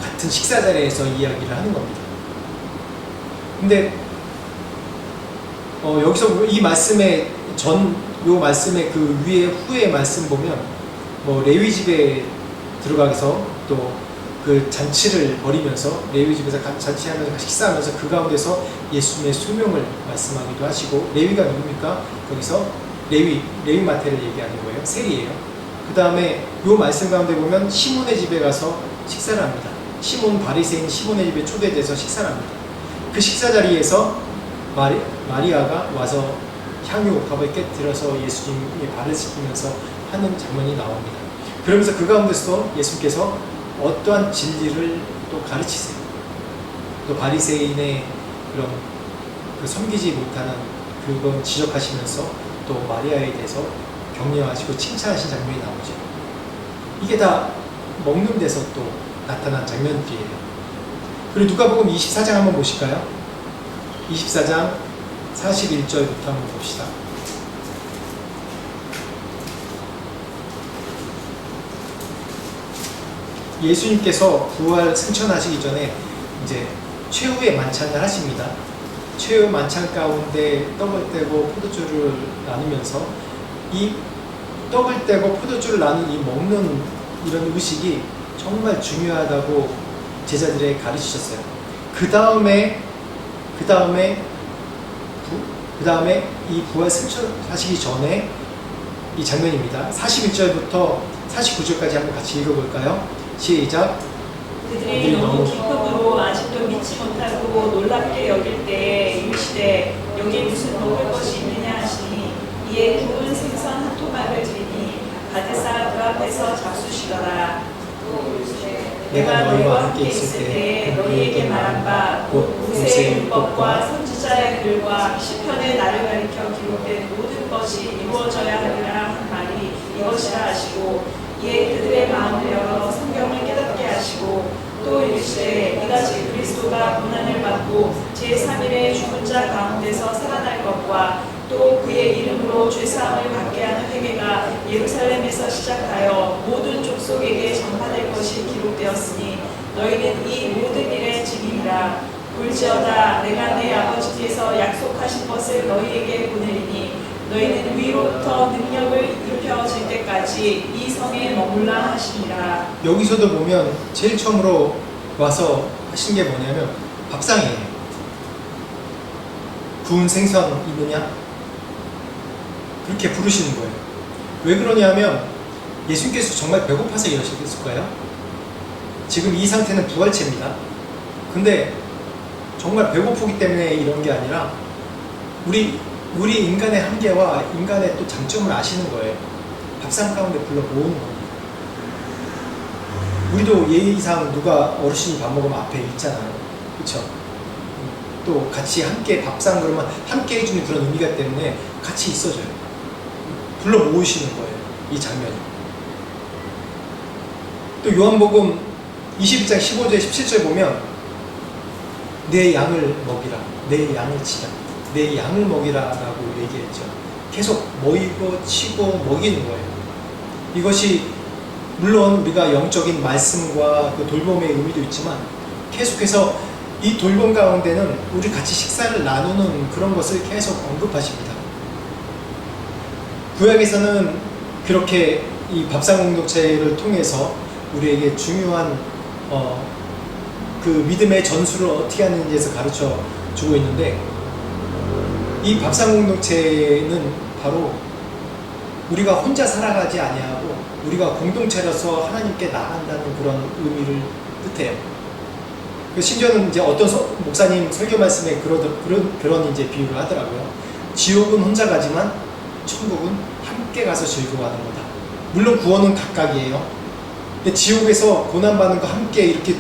S2: 같은 식사 자리에서 이야기를 하는 겁니다. 근데 여기서 이 말씀의 요 말씀의 그 위에 후에 말씀 보면 뭐 레위 집에 들어가서 또 그 잔치를 벌이면서 레위 집에서 잔치하면서 식사하면서 그 가운데서 예수님의 소명을 말씀하기도 하시고, 레위가 누굽니까? 거기서 레위 마태를 얘기하는 거예요. 세리예요. 그 다음에 요 말씀 가운데 보면 시몬의 집에 가서 식사를 합니다. 바리새인 시몬의 집에 초대돼서 식사를 합니다. 그 식사 자리에서 마리아가 와서 향유 옥합을 깨뜨려서 예수님의 발을 씻기면서 하는 장면이 나옵니다. 그러면서 그 가운데서 예수님께서 어떠한 진리를 또 가르치세요. 또 바리새인의 그런 그 섬기지 못하는 그건 지적하시면서 또 마리아에 대해서 격려하시고 칭찬하신 장면이 나오죠. 이게 다 먹는 데서 또 나타난 장면들이에요. 그리고 누가복음 24장 한번 보실까요? 24장 41절부터 한번 봅시다. 예수님께서 부활 승천하시기 전에 이제 최후의 만찬을 하십니다. 최후 만찬 가운데 떡을 떼고 포도주를 나누면서 이 떡을 떼고 포도주를 나눈 이 먹는 이런 의식이 정말 중요하다고 제자들에게 가르치셨어요. 그 다음에 이 부활 승천하시기 전에 이 장면입니다. 41절부터 49절까지 한번 같이 읽어볼까요? 시작.
S3: 그들이 너무 기쁨으로 아직도 믿지 못하고 놀랍게 여길 때 이르시되 여기 무슨 먹을 것이 있느냐 하시니 이에 구운 생선 한 토막을 드리니 가드사 그 앞에서 잡수시더라. 내가 너희와 함께 있을 때 너희에게 말한 바 곧 모세의 율법과 선지자의 글과 시편의 나를 가리켜 기록된 모든 것이 이루어져야 하리라 한 말이 이것이라 하시고 이에 그들의 마음을 열어 성경을 깨닫게 하시고 또 이르시되 이같이 그리스도가 고난을 받고 제3일에 죽은 자 가운데서 살아날 것과 또 그의 이름으로 죄사함을 받게 하는 회개가 예루살렘에서 시작하여 모든 족속에게 전파될 것이 기록되었으니 너희는 이 모든 일의 증인이라. 볼지어다 내가 내 아버지께서 약속하신 것을 너희에게 보내리니 너희는 위로부터 능력을 입혀질 때까지 이 성에 머물라 하시니라.
S2: 여기서도 보면 제일 처음으로 와서 하신 게 뭐냐면 밥상이에요. 구운 생선 있느냐? 그렇게 부르시는 거예요. 왜 그러냐면 예수님께서 정말 배고파서 이러셨을까요? 지금 이 상태는 부활체입니다. 근데 정말 배고프기 때문에 이런 게 아니라 우리 인간의 한계와 인간의 또 장점을 아시는 거예요. 밥상 가운데 불러 모으는 겁니다. 우리도 예의상 누가 어르신이 밥 먹으면 앞에 있잖아요. 그렇죠? 또 같이 함께 밥상 그러면 함께 해주는 그런 의미가 때문에 같이 있어줘요. 불러 모으시는 거예요. 이 장면이. 또 요한복음 21장 15절 17절 보면 내 양을 먹이라, 내 양을 치라, 내 양을 먹이라 라고 얘기했죠. 계속 모이고 치고 먹이는 거예요. 이것이 물론 우리가 영적인 말씀과 그 돌봄의 의미도 있지만 계속해서 이 돌봄 가운데는 우리 같이 식사를 나누는 그런 것을 계속 언급하십니다. 구약에서는 그렇게 이 밥상 공동체를 통해서 우리에게 중요한 그 믿음의 전술을 어떻게 하는지에서 가르쳐 주고 있는데 이 밥상 공동체는 바로 우리가 혼자 살아가지 아니하고 우리가 공동체로서 하나님께 나간다는 그런 의미를 뜻해요. 심지어는 이제 어떤 목사님 설교 말씀에 그런 이제 비유를 하더라고요. 지옥은 혼자 가지만 천국은 함께 가서 즐거워하는 거다. 물론 구원은 각각이에요. 근데 지옥에서 고난받는 거 함께 이렇게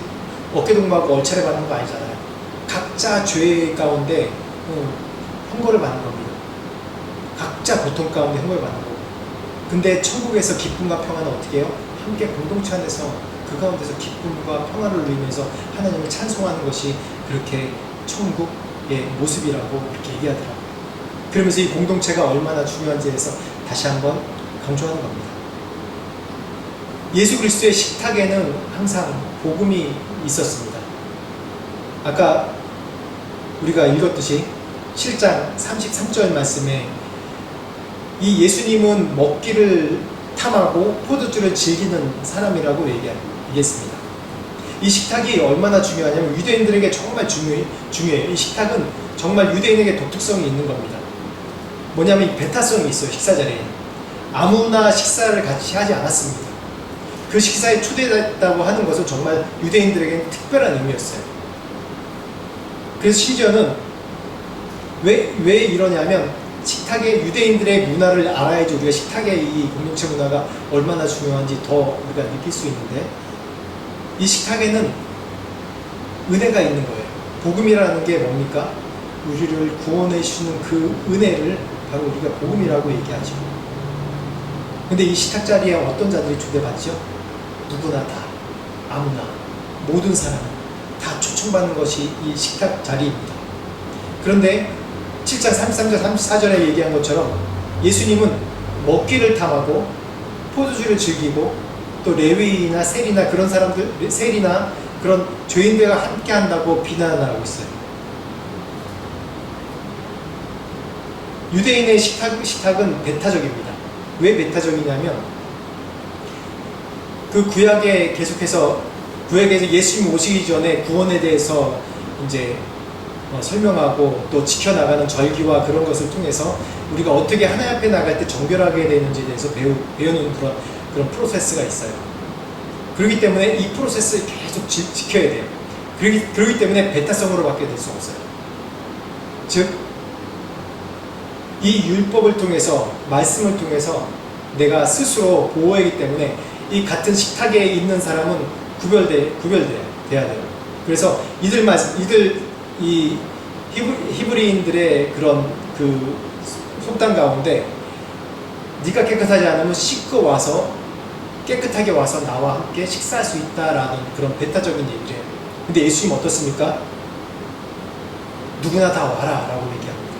S2: 어깨동무하고 얼차려 받는 거 아니잖아요. 각자 죄 가운데 형벌을 받는 겁니다. 각자 고통 가운데 형벌을 받는 거고. 근데 천국에서 기쁨과 평안은 어떻게 해요? 함께 공동체 안에서 그 가운데서 기쁨과 평안을 누리면서 하나님을 찬송하는 것이 그렇게 천국의 모습이라고 이렇게 얘기하더라고요. 그러면서 이 공동체가 얼마나 중요한지에 대해서 다시 한번 강조하는 겁니다. 예수 그리스도의 식탁에는 항상 복음이 있었습니다. 아까 우리가 읽었듯이 7장 33절 말씀에 이 예수님은 먹기를 탐하고 포도주를 즐기는 사람이라고 얘기했습니다. 이 식탁이 얼마나 중요하냐면 유대인들에게 정말 중요해요. 이 식탁은 정말 유대인에게 독특성이 있는 겁니다. 뭐냐면 배타성이 있어요. 식사 자리에 아무나 식사를 같이 하지 않았습니다. 그 식사에 초대됐다고 하는 것은 정말 유대인들에게는 특별한 의미였어요. 그래서 심지어는 왜 이러냐면 식탁의 유대인들의 문화를 알아야지 우리가 식탁의 이 공동체 문화가 얼마나 중요한지 더 우리가 느낄 수 있는데 이 식탁에는 은혜가 있는 거예요. 복음이라는 게 뭡니까? 우리를 구원해 주시는 그 은혜를 바로 우리가 복음이라고 얘기하죠. 근데 이 식탁 자리에 어떤 자들이 초대받죠? 누구나 다, 아무나, 모든 사람은 다 초청받는 것이 이 식탁 자리입니다. 그런데 7장 33절 34절에 얘기한 것처럼 예수님은 먹기를 탐하고 포도주를 즐기고 또 레위나 세리나 그런 사람들, 세리나 그런 죄인들과 함께 한다고 비난을 하고 있어요. 유대인의 식탁은 배타적입니다. 왜 배타적이냐면 그 구약에 계속해서 구약에서 예수님 오시기 전에 구원에 대해서 이제 설명하고 또 지켜나가는 절기와 그런 것을 통해서 우리가 어떻게 하나님 앞에 나갈 때 정결하게 되는지에 대해서 배우는 그런 그런 프로세스가 있어요. 그렇기 때문에 이 프로세스를 계속 지켜야 돼요. 그렇기 때문에 배타성으로밖에 될 수 없어요. 즉, 이 율법을 통해서, 말씀을 통해서 내가 스스로 보호하기 때문에 이 같은 식탁에 있는 사람은 구별돼야 돼요. 그래서 이 히브리인들의 그런 그 속담 가운데 네가 깨끗하지 않으면 씻고 와서 깨끗하게 와서 나와 함께 식사할 수 있다라는 그런 배타적인 얘기를 해요. 근데 예수님 어떻습니까? 누구나 다 와라 라고 얘기합니다.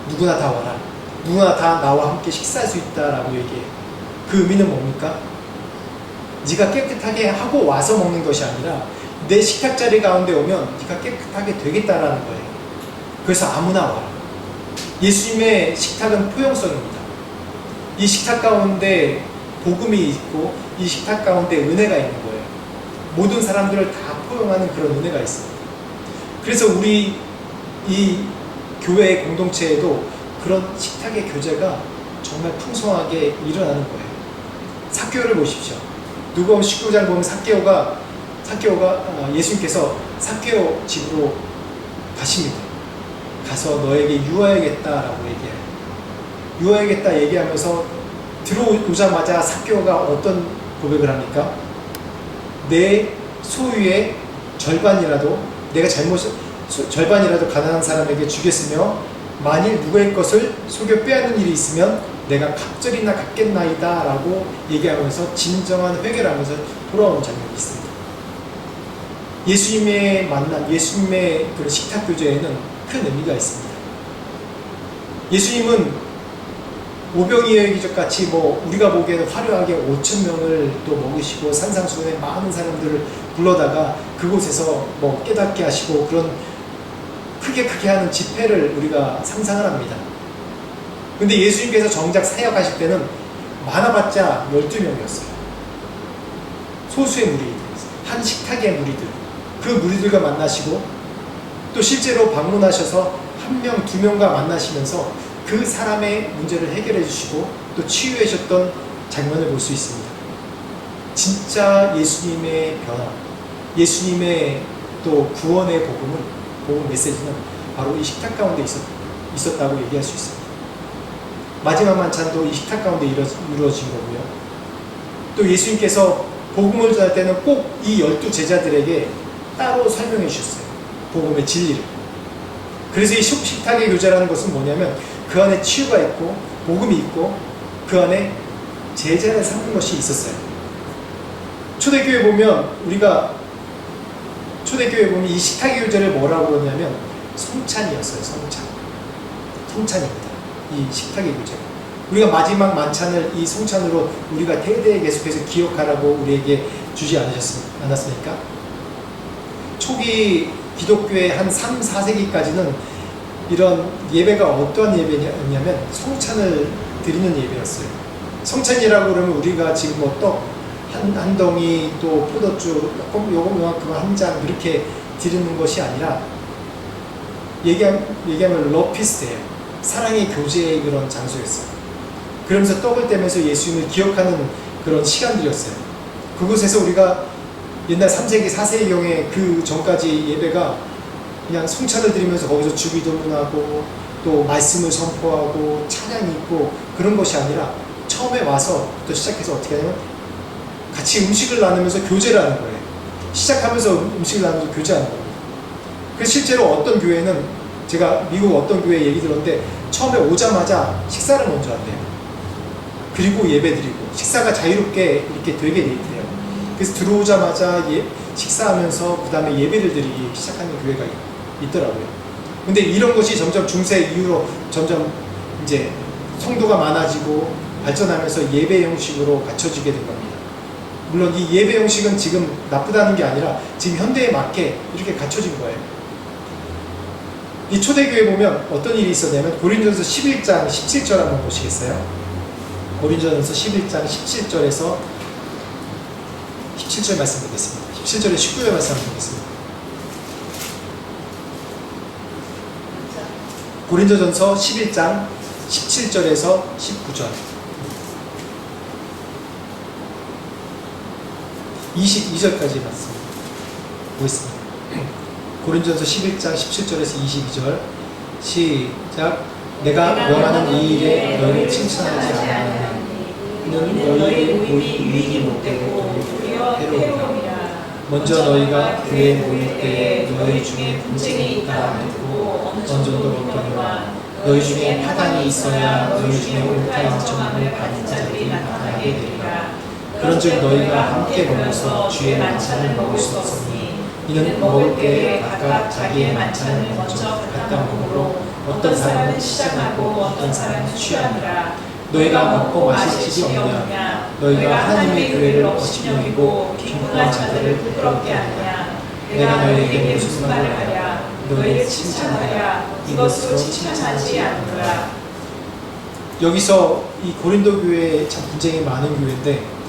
S2: 누구나 다 와라. 누구나 다 나와 함께 식사할 수 있다라고 얘기해요. 그 의미는 뭡니까? 네가 깨끗하게 하고 와서 먹는 것이 아니라 내 식탁 자리 가운데 오면 네가 깨끗하게 되겠다라는 거예요. 그래서 아무나 와라. 예수님의 식탁은 포용성입니다. 이 식탁 가운데 복음이 있고 이 식탁 가운데 은혜가 있는 거예요. 모든 사람들을 다 포용하는 그런 은혜가 있습니다. 그래서 우리 이 교회의 공동체에도 그런 식탁의 교제가 정말 풍성하게 일어나는 거예요. 삭개오를 보십시오. 누가복음 19장 보면 삭개오가 예수님께서 삭개오 집으로 가십니다. 가서 너에게 유하야겠다라고 얘기해요. 유하야겠다 얘기하면서 들어오자마자 삭개오가 어떤 고백을 합니까? 내 소유의 절반이라도 절반이라도 가난한 사람에게 주겠으며 만일 누구의 것을 속여 빼앗는 일이 있으면 내가 갑절이나 갚겠나이다 라고 얘기하면서 진정한 회개를 하면서 돌아오는 장면이 있습니다. 예수님의 만남, 예수님의 그 식탁 교제에는 큰 의미가 있습니다. 예수님은 오병이어의 기적 같이 우리가 보기에는 화려하게 5,000명을 또 먹이시고 산상수훈에 많은 사람들을 불러다가 그곳에서 깨닫게 하시고 그런 크게 하는 집회를 우리가 상상을 합니다. 근데 예수님께서 정작 사역하실 때는 많아봤자 12명이었어요. 소수의 무리들, 한 식탁의 무리들, 그 무리들과 만나시고 또 실제로 방문하셔서 1명, 2명과 만나시면서 그 사람의 문제를 해결해 주시고 또 치유해 주셨던 장면을 볼 수 있습니다. 진짜 예수님의 변화, 예수님의 또 구원의 복음 메시지는 바로 이 식탁 가운데 있었다고 얘기할 수 있습니다. 마지막 만찬도 이 식탁 가운데 이루어진 거고요. 또 예수님께서 복음을 전할 때는 꼭 이 12 제자들에게 따로 설명해 주셨어요. 복음의 진리를. 그래서 이 식탁의 교제라는 것은 뭐냐면 그 안에 치유가 있고 복음이 있고 그 안에 제자를 삼는 것이 있었어요. 초대교회 보면 이 식탁의 교제를 뭐라고 그러냐면 성찬이었어요. 성찬입니다. 이 식탁의 교제. 우리가 마지막 만찬을 이 성찬으로 우리가 대대에 계속해서 기억하라고 우리에게 주지 않았습니까? 초기 기독교의 한 3, 4세기까지는 이런 예배가 어떠한 예배냐면 성찬을 드리는 예배였어요. 성찬이라고 그러면 우리가 지금 떡 한 덩이 또 포도주 요만큼 한 잔 이렇게 드리는 것이 아니라 얘기하면 러피스트예요. 사랑의 교제의 그런 장소였어요. 그러면서 떡을 떼면서 예수님을 기억하는 그런 시간들이었어요. 그곳에서 우리가 옛날 3세기, 4세기경에 그 전까지 예배가 그냥 성찬을 드리면서 거기서 주기도문하고 또 말씀을 선포하고 찬양이 있고 그런 것이 아니라 처음에 와서부터 시작해서 어떻게 하냐면 같이 음식을 나누면서 교제를 하는 거예요. 시작하면서 음식을 나누면서 교제하는 겁니다. 그래서 실제로 어떤 교회는 제가 미국 어떤 교회 얘기 들었는데 처음에 오자마자 식사를 먼저 한대요. 그리고 예배 드리고 식사가 자유롭게 이렇게 되게 돼 있대요. 그래서 들어오자마자 식사하면서 그 다음에 예배를 드리기 시작하는 교회가 있더라고요. 근데 이런 것이 점점 중세 이후로 점점 이제 성도가 많아지고 발전하면서 예배 형식으로 갖춰지게 된 겁니다. 물론 이 예배 형식은 지금 나쁘다는 게 아니라 지금 현대에 맞게 이렇게 갖춰진 거예요. 이 초대교회 보면 어떤 일이 있었냐면 고린도전서 11장 17절 한번 보시겠어요? 고린도전서 11장 17절에서 17절 말씀 보겠습니다. 17절에 19절 말씀 한번 보겠습니다. 고린도전서 11장 17절에서 19절 22절까지 말씀 보겠습니다. 고린전서 11장 17절에서 22절 시작. 내가 명하는 이 일에 너희를 칭찬하지 않아하니 이는 너희의 유익이 못되고 오히려 해로움이라. 먼저 너희가 교회에 모일 때에 너희 중에 분쟁이 있다 하고 어느 정도 있거니와 너희 중에 파당이 있어야 너희 중에 옳다 인정함을 받는 자들이 나타나게 되리라. 그런즉 너희가 함께 모여서 주의 만찬을 먹을 수 없으니 이는 먹을 때에 각각 자기의 만찬을 먼저 갖다 먹으므로 어떤 사람은 시작하고 어떤 사람은 취하니라. 너희가 먹고 마실 집이 없느냐? 너희가 하나님의 교회를 업신 여기고 빈곤한 자들을 부끄럽게 하느냐? 내가 너희에게 무슨 말을 하랴? 너희를 칭찬하랴? 이것으로 칭찬하지 않노라. 여기서 이 고린도 교회에 참 분쟁이 많은 교회인데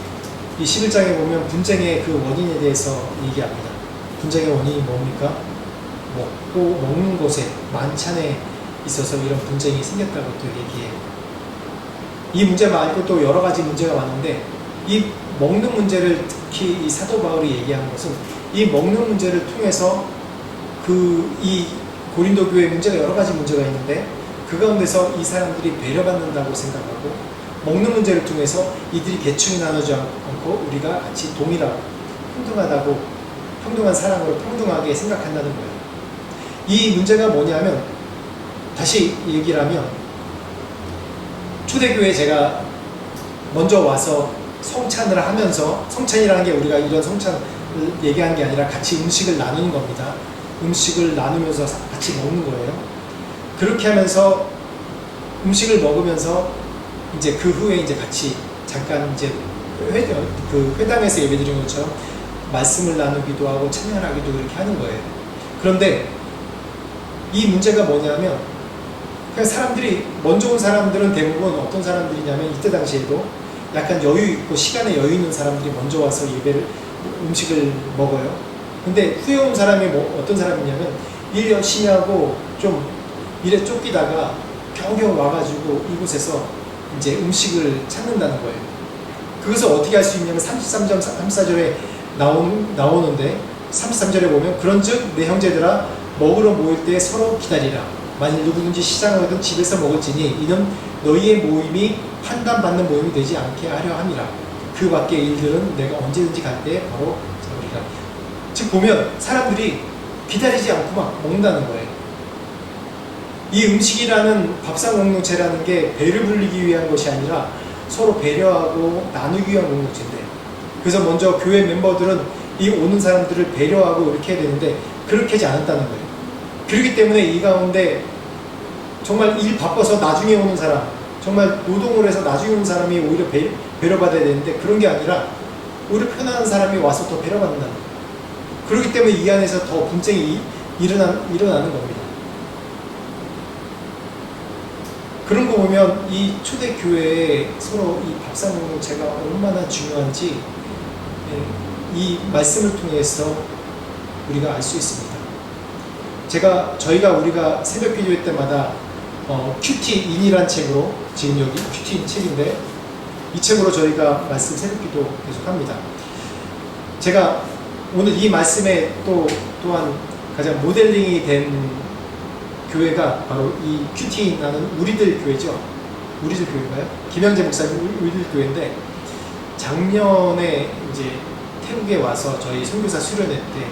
S2: 이 11장에 보면 분쟁의 그 원인에 대해서 얘기합니다. 분쟁의 원인이 뭡니까? 먹는 곳에 만찬에 있어서 이런 분쟁이 생겼다고 또 얘기해요. 이 문제 말고 또 여러 가지 문제가 많은데 이 먹는 문제를 특히 이 사도 바울이 얘기하는 것은 이 먹는 문제를 통해서 이 고린도 교회 문제가 여러 가지 문제가 있는데 그 가운데서 이 사람들이 배려받는다고 생각하고 먹는 문제를 통해서 이들이 계층이 나누지 않고 우리가 같이 동일하고 평등한 사랑으로 평등하게 생각한다는 거예요. 이 문제가 뭐냐면 다시 얘기를 하면 초대교회에 제가 먼저 와서 성찬을 하면서 성찬이라는 게 우리가 이런 성찬을 얘기하는 게 아니라 같이 음식을 나누는 겁니다. 음식을 나누면서 같이 먹는 거예요. 그렇게 하면서 음식을 먹으면서 이제 그 후에 이제 같이 잠깐 이제 회당에서 예배드린 것처럼 말씀을 나누기도 하고 찬양하기도 이렇게 하는 거예요. 그런데 이 문제가 뭐냐면 그냥 사람들이 먼저 온 사람들은 대부분 어떤 사람들이냐면 이때 당시에도 약간 여유 있고 시간에 여유 있는 사람들이 먼저 와서 음식을 먹어요. 근데 후에 온 사람이 어떤 사람이냐면 일 열심히 하고 좀 일에 쫓기다가 겨우겨우 와가지고 이곳에서 이제 음식을 찾는다는 거예요. 그것을 어떻게 할 수 있냐면 33절 34절에 나오는데 33절에 보면 그런즉 내 형제들아 먹으러 모일 때 서로 기다리라. 만일 누구든지 시장하거든 집에서 먹을지니 이는 너희의 모임이 판단받는 모임이 되지 않게 하려 함이라. 그 밖의 일들은 내가 언제든지 갈 때 바로 잡으리라. 즉 보면 사람들이 기다리지 않고 막 먹는다는 거예요. 이 음식이라는 밥상 공동체라는 게 배를 불리기 위한 것이 아니라 서로 배려하고 나누기 위한 공동체인데, 그래서 먼저 교회 멤버들은 이 오는 사람들을 배려하고 이렇게 해야 되는데 그렇게 하지 않았다는 거예요. 그렇기 때문에 이 가운데 정말 일 바빠서 나중에 오는 사람, 정말 노동을 해서 나중에 오는 사람이 오히려 배려받아야 되는데 그런 게 아니라 오히려 편안한 사람이 와서 더 배려받는다는 거예요. 그렇기 때문에 이 안에서 더 분쟁이 일어나는 겁니다. 그런 거 보면 이 초대교회에 서로 이 밥상 공동체가 얼마나 중요한지 이 말씀을 통해서 우리가 알 수 있습니다. 우리가 새벽 기도회 때마다 큐티인이란 책으로, 지금 여기 큐티인 책인데 이 책으로 저희가 말씀 새벽 기도 계속 합니다. 제가 오늘 이 말씀에 또한 가장 모델링이 된 교회가 바로 이 큐티인이라는 우리들 교회죠. 우리들 교회인가요? 김영재 목사님 우리들 교회인데 작년에 이제 태국에 와서 저희 선교사 수련회 때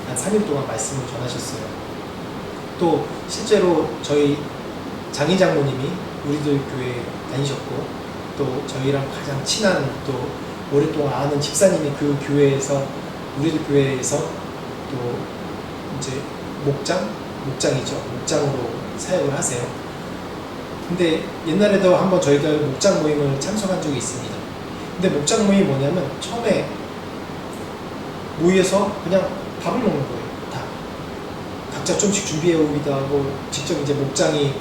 S2: 한 3일 동안 말씀을 전하셨어요. 또 실제로 저희 장희 장모님이 우리들 교회에 다니셨고, 또 저희랑 가장 친한 또 오랫동안 아는 집사님이 그 교회에서 우리들 교회에서 또 이제 목장으로 사역을 하세요. 근데 옛날에도 한번 저희가 목장 모임을 참석한 적이 있습니다. 근데 목장 모임이 뭐냐면 처음에 모여서 그냥 밥을 먹는 거예요. 다 각자 좀씩 준비해 오기도 하고, 직접 이제 목장이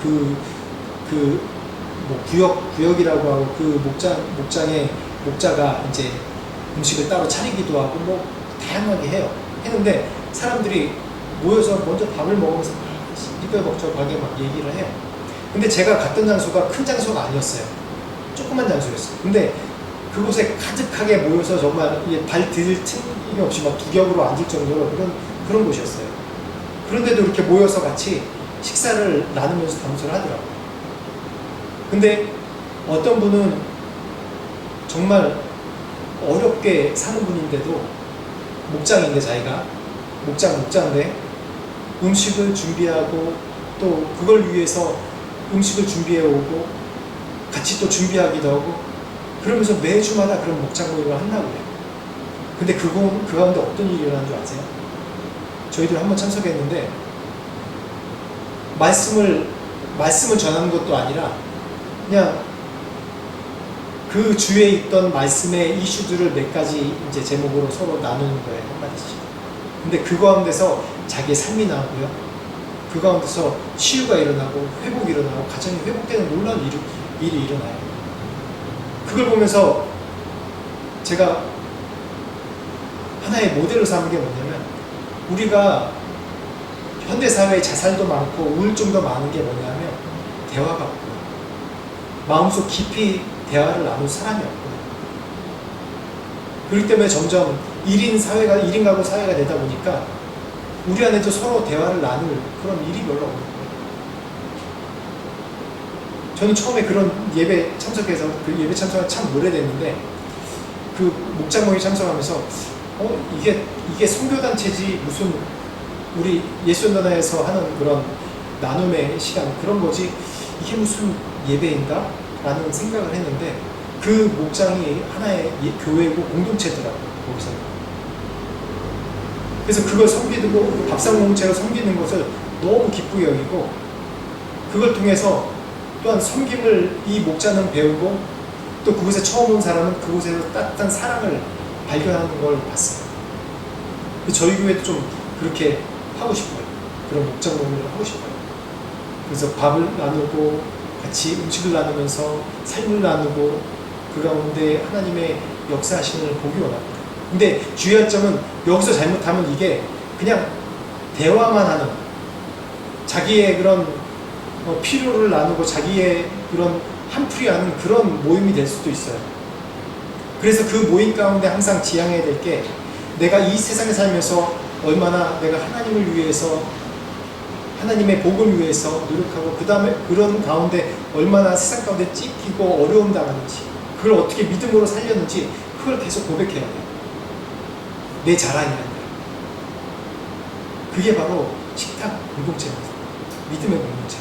S2: 구역이라고 하고 그 목장의 목자가 이제 음식을 따로 차리기도 하고 뭐 다양하게 했는데 사람들이 모여서 먼저 밥을 먹으면서 이거 먹자하게 막 얘기를 해요. 근데 제가 갔던 장소가 큰 장소가 아니었어요. 조그만 장소였어요. 근데 그곳에 가득하게 모여서 정말 발 디딜 틈이 없이 막 두겹으로 앉을 정도로 그런 곳이었어요. 그런데도 이렇게 모여서 같이 식사를 나누면서 담소를 하더라고요. 근데 어떤 분은 정말 어렵게 사는 분인데도 목장인데 자기가 목장인데 음식을 준비하고 또 그걸 위해서 음식을 준비해 오고 같이 또 준비하기도 하고 그러면서 매주마다 그런 목장 모임을 한다고 해요. 근데 그 가운데 어떤 일이 일어나는 줄 아세요? 저희들 한번 참석했는데 말씀을 전하는 것도 아니라 그냥 그 주에 있던 말씀의 이슈들을 몇 가지 이제 제목으로 서로 나누는 거예요. 한마디씩. 근데 그 가운데서 자기의 삶이 나오고요. 그 가운데서 치유가 일어나고 회복이 일어나고 가정이 회복되는 놀라운 일이 일어나요. 그걸 보면서 제가 하나의 모델로 삼은 게 뭐냐면 우리가 현대사회에 자살도 많고 우울증도 많은 게 뭐냐면 대화가 없고요. 마음속 깊이 대화를 나눌 사람이 없고요. 그렇기 때문에 점점 1인 가구 사회가 되다 보니까 우리 안에도 서로 대화를 나눌 그런 일이 별로 없는 거예요. 저는 처음에 그런 예배 참석해서 그 예배 참석을 참 오래됐는데 그 목장 모임 참석하면서 이게 선교단체지 무슨 우리 예수연단에서 하는 그런 나눔의 시간 그런 거지 이게 무슨 예배인가? 라는 생각을 했는데 그 목장이 하나의 교회고 공동체더라고요. 거기서. 그래서 그걸 섬기고 밥상 공동체로 섬기는 것을 너무 기쁘게 여기고 그걸 통해서 또한 섬김을 이 목자는 배우고 또 그곳에 처음 온 사람은 그곳에서 따뜻한 사랑을 발견하는 걸 봤어요. 저희 교회도 좀 그렇게 하고 싶어요. 그런 목장 모임을 하고 싶어요. 그래서 밥을 나누고 같이 음식을 나누면서 삶을 나누고 그 가운데 하나님의 역사하심을 보기 원합니다. 근데 주의할 점은 여기서 잘못하면 이게 그냥 대화만 하는 자기의 그런 필요를 나누고 자기의 그런 한풀이하는 그런 모임이 될 수도 있어요. 그래서 그 모임 가운데 항상 지향해야 될 게 내가 이 세상에 살면서 얼마나 내가 하나님을 위해서 하나님의 복을 위해서 노력하고 그 다음에 그런 가운데 얼마나 세상 가운데 찢기고 어려움 당하는지 그걸 어떻게 믿음으로 살렸는지 그걸 계속 고백해야 돼요. 내 자랑이 아니라. 그게 바로 식탁 공동체입니다. 믿음의 공동체.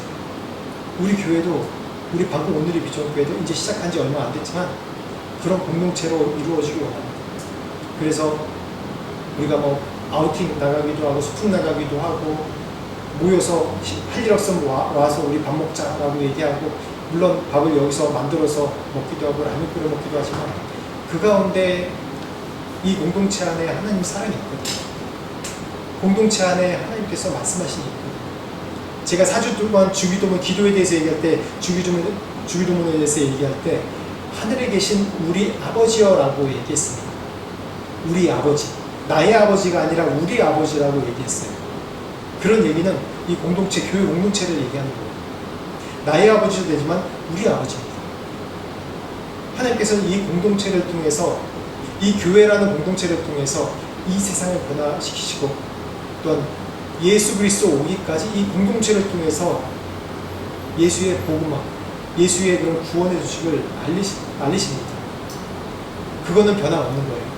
S2: 우리 교회도 우리 방금 오늘의 비전 교회도 이제 시작한 지 얼마 안 됐지만 그런 공동체로 이루어지기 원합니다. 그래서 우리가 뭐 아우팅 나가기도 하고 소풍 나가기도 하고 모여서 할 일 없으면 와서 우리 밥 먹자라고 얘기하고 물론 밥을 여기서 만들어서 먹기도 하고 라면 끓여 먹기도 하지만 그 가운데 이 공동체 안에 하나님 사랑이 있거든요. 공동체 안에 하나님께서 말씀하시니 있거든요. 제가 4주 동안 주기도문 기도에 대해서 얘기할 때 주기도문에 대해서 얘기할 때 하늘에 계신 우리 아버지여라고 얘기했습니다. 우리 아버지. 나의 아버지가 아니라 우리 아버지라고 얘기했어요. 그런 얘기는 이 공동체, 교회 공동체를 얘기하는 거예요. 나의 아버지도 되지만 우리 아버지입니다. 하나님께서 이 공동체를 통해서 이 교회라는 공동체를 통해서 이 세상을 변화시키시고 또한 예수 그리스도 오기까지 이 공동체를 통해서 예수의 복음화, 예수의 그런 구원의 소식을 알리십니다. 그거는 변함없는 거예요.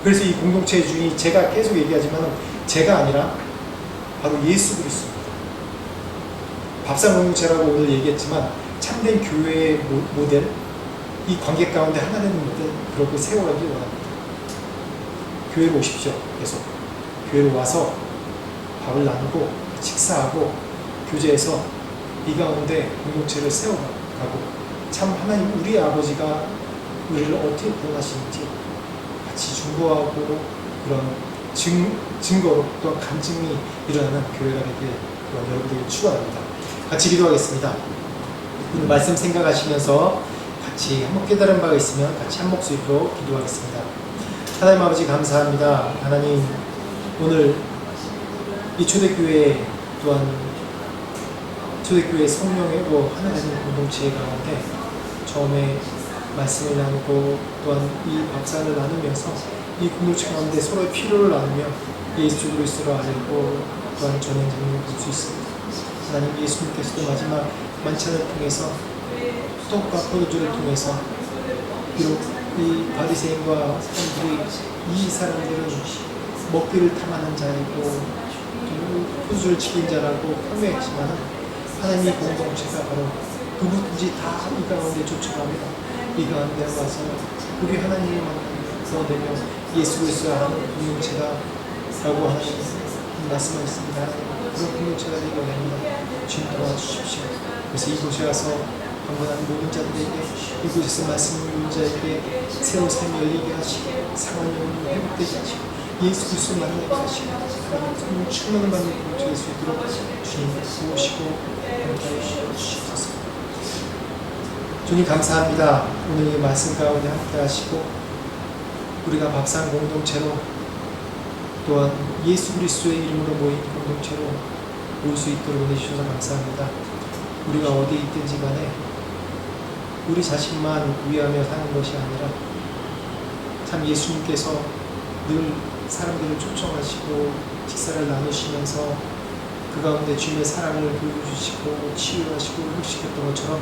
S2: 그래서 이 공동체의 주인이 제가 계속 얘기하지만 제가 아니라 바로 예수 그리스도입니다. 밥상 공동체라고 오늘 얘기했지만 참된 교회의 모델, 이 관계 가운데 하나 되는 모델 그렇게 세워가길 원합니다. 교회로 오십시오. 계속 교회로 와서 밥을 나누고 식사하고 교제해서 이 가운데 공동체를 세워가고 참 하나님 우리 아버지가 우리를 어떻게 구원하시는지 같이 중보하고 그런 증거로 또한 간증이 일어나는 교회가 되길 여러분들에게 축원합니다. 같이 기도하겠습니다. 오늘 말씀 생각하시면서 같이 한번 깨달은 바가 있으면 같이 한 목소리로 기도하겠습니다. 하나님 아버지 감사합니다. 하나님 오늘 이 초대교회 또한 초대교회 성령의 하나 되는 공동체 가운데 처음에 말씀을 나누고 또한 이 밥상을 나누면서 이 공동체 가운데 서로의 필요를 나누며 예수 그리스도를 알고 또한 전행 장면을 볼 수 있습니다. 하나님 예수님께서도 마지막 만찬을 통해서 떡과 포도주를 통해서 비록 이 바리새인과 사람들이 이 사람들은 먹기를 탐하는 자이고 포도주를 지킨 자라고 폄훼했지만 하나님의 공동체가 바로 누구든지 다 이 가운데 쫓아가며 이 가운데 와서 우리 하나님을 만나며 되며 예수 그리스도를 하는 공동체가 라고 하나님 말씀하셨습니다. 그런 공동체가 되기 원합니다. 주님 도와주십시오. 그래서 이곳에 와서 방문한 모든 자들에게 이곳에서 말씀을 듣는 자에게 새로운 삶이 열리게 하시고 상한 영혼이 회복되게 하시고 예수 그리스도를 만나게 하시고 하나님 충만을 받는 공동체 될 수 있도록 주님 도우시고 함께해 주시옵소서. 주님 감사합니다. 오늘 이 말씀 가운데 함께 하시고 우리가 밥상 공동체로 또한 예수 그리스도의 이름으로 모인 공동체로 올 수 있도록 해주셔서 감사합니다. 우리가 어디에 있든지 간에 우리 자신만 위하며 사는 것이 아니라 참 예수님께서 늘 사람들을 초청하시고 식사를 나누시면서 그 가운데 주님의 사랑을 보여주시고 치유하시고 회복시켰던 것처럼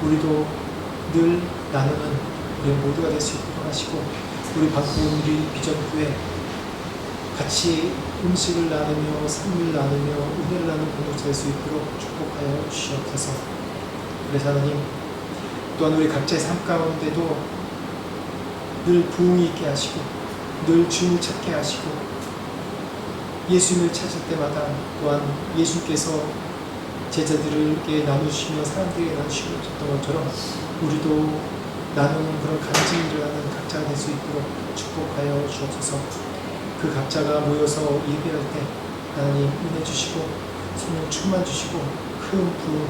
S2: 우리도 늘 나누는 우리 모두가 될 수 있도록 하시고 우리 방금 우리 비전교회 같이 음식을 나누며 삶을 나누며 은혜를 나누는 공동체 될 수 있도록 축복하여 주시옵소서. 그래서 하나님 또한 우리 각자의 삶 가운데도 늘 부흥이 있게 하시고 늘 주님을 찾게 하시고 예수님을 찾을 때마다 또한 예수께서 제자들에게 나누시며 사람들에게 나누시고 줬던 것처럼 우리도 나누는 그런 간증이 일어나는 각자가 될 수 있도록 축복하여 주옵소서. 그 각자가 모여서 예배할 때 하나님 은혜 주시고 성령 충만 주시고 큰 부흥,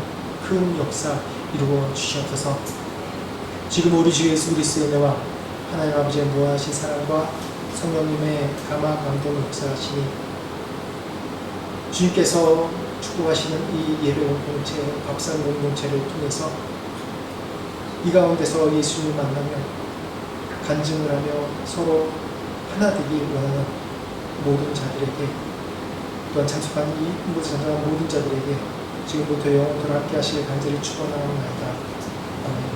S2: 큰 역사 이루어 주시옵소서. 지금 우리 주 예수 그리스도의 은혜와 하나님 아버지의 무한하신 사랑과 성령님의 감화 감동 역사하시니 주님께서 축복하시는 이 예배 공동체, 밥상 공동체를 통해서 이 가운데서 예수님을 만나며 간증을 하며 서로 하나 되기 원하는 모든 자들에게 또한 참석한 이곳에 참석한 모든 자들에게 지금부터 영원토록 함께 하시길 간절히 축원하옵나이다. 아멘.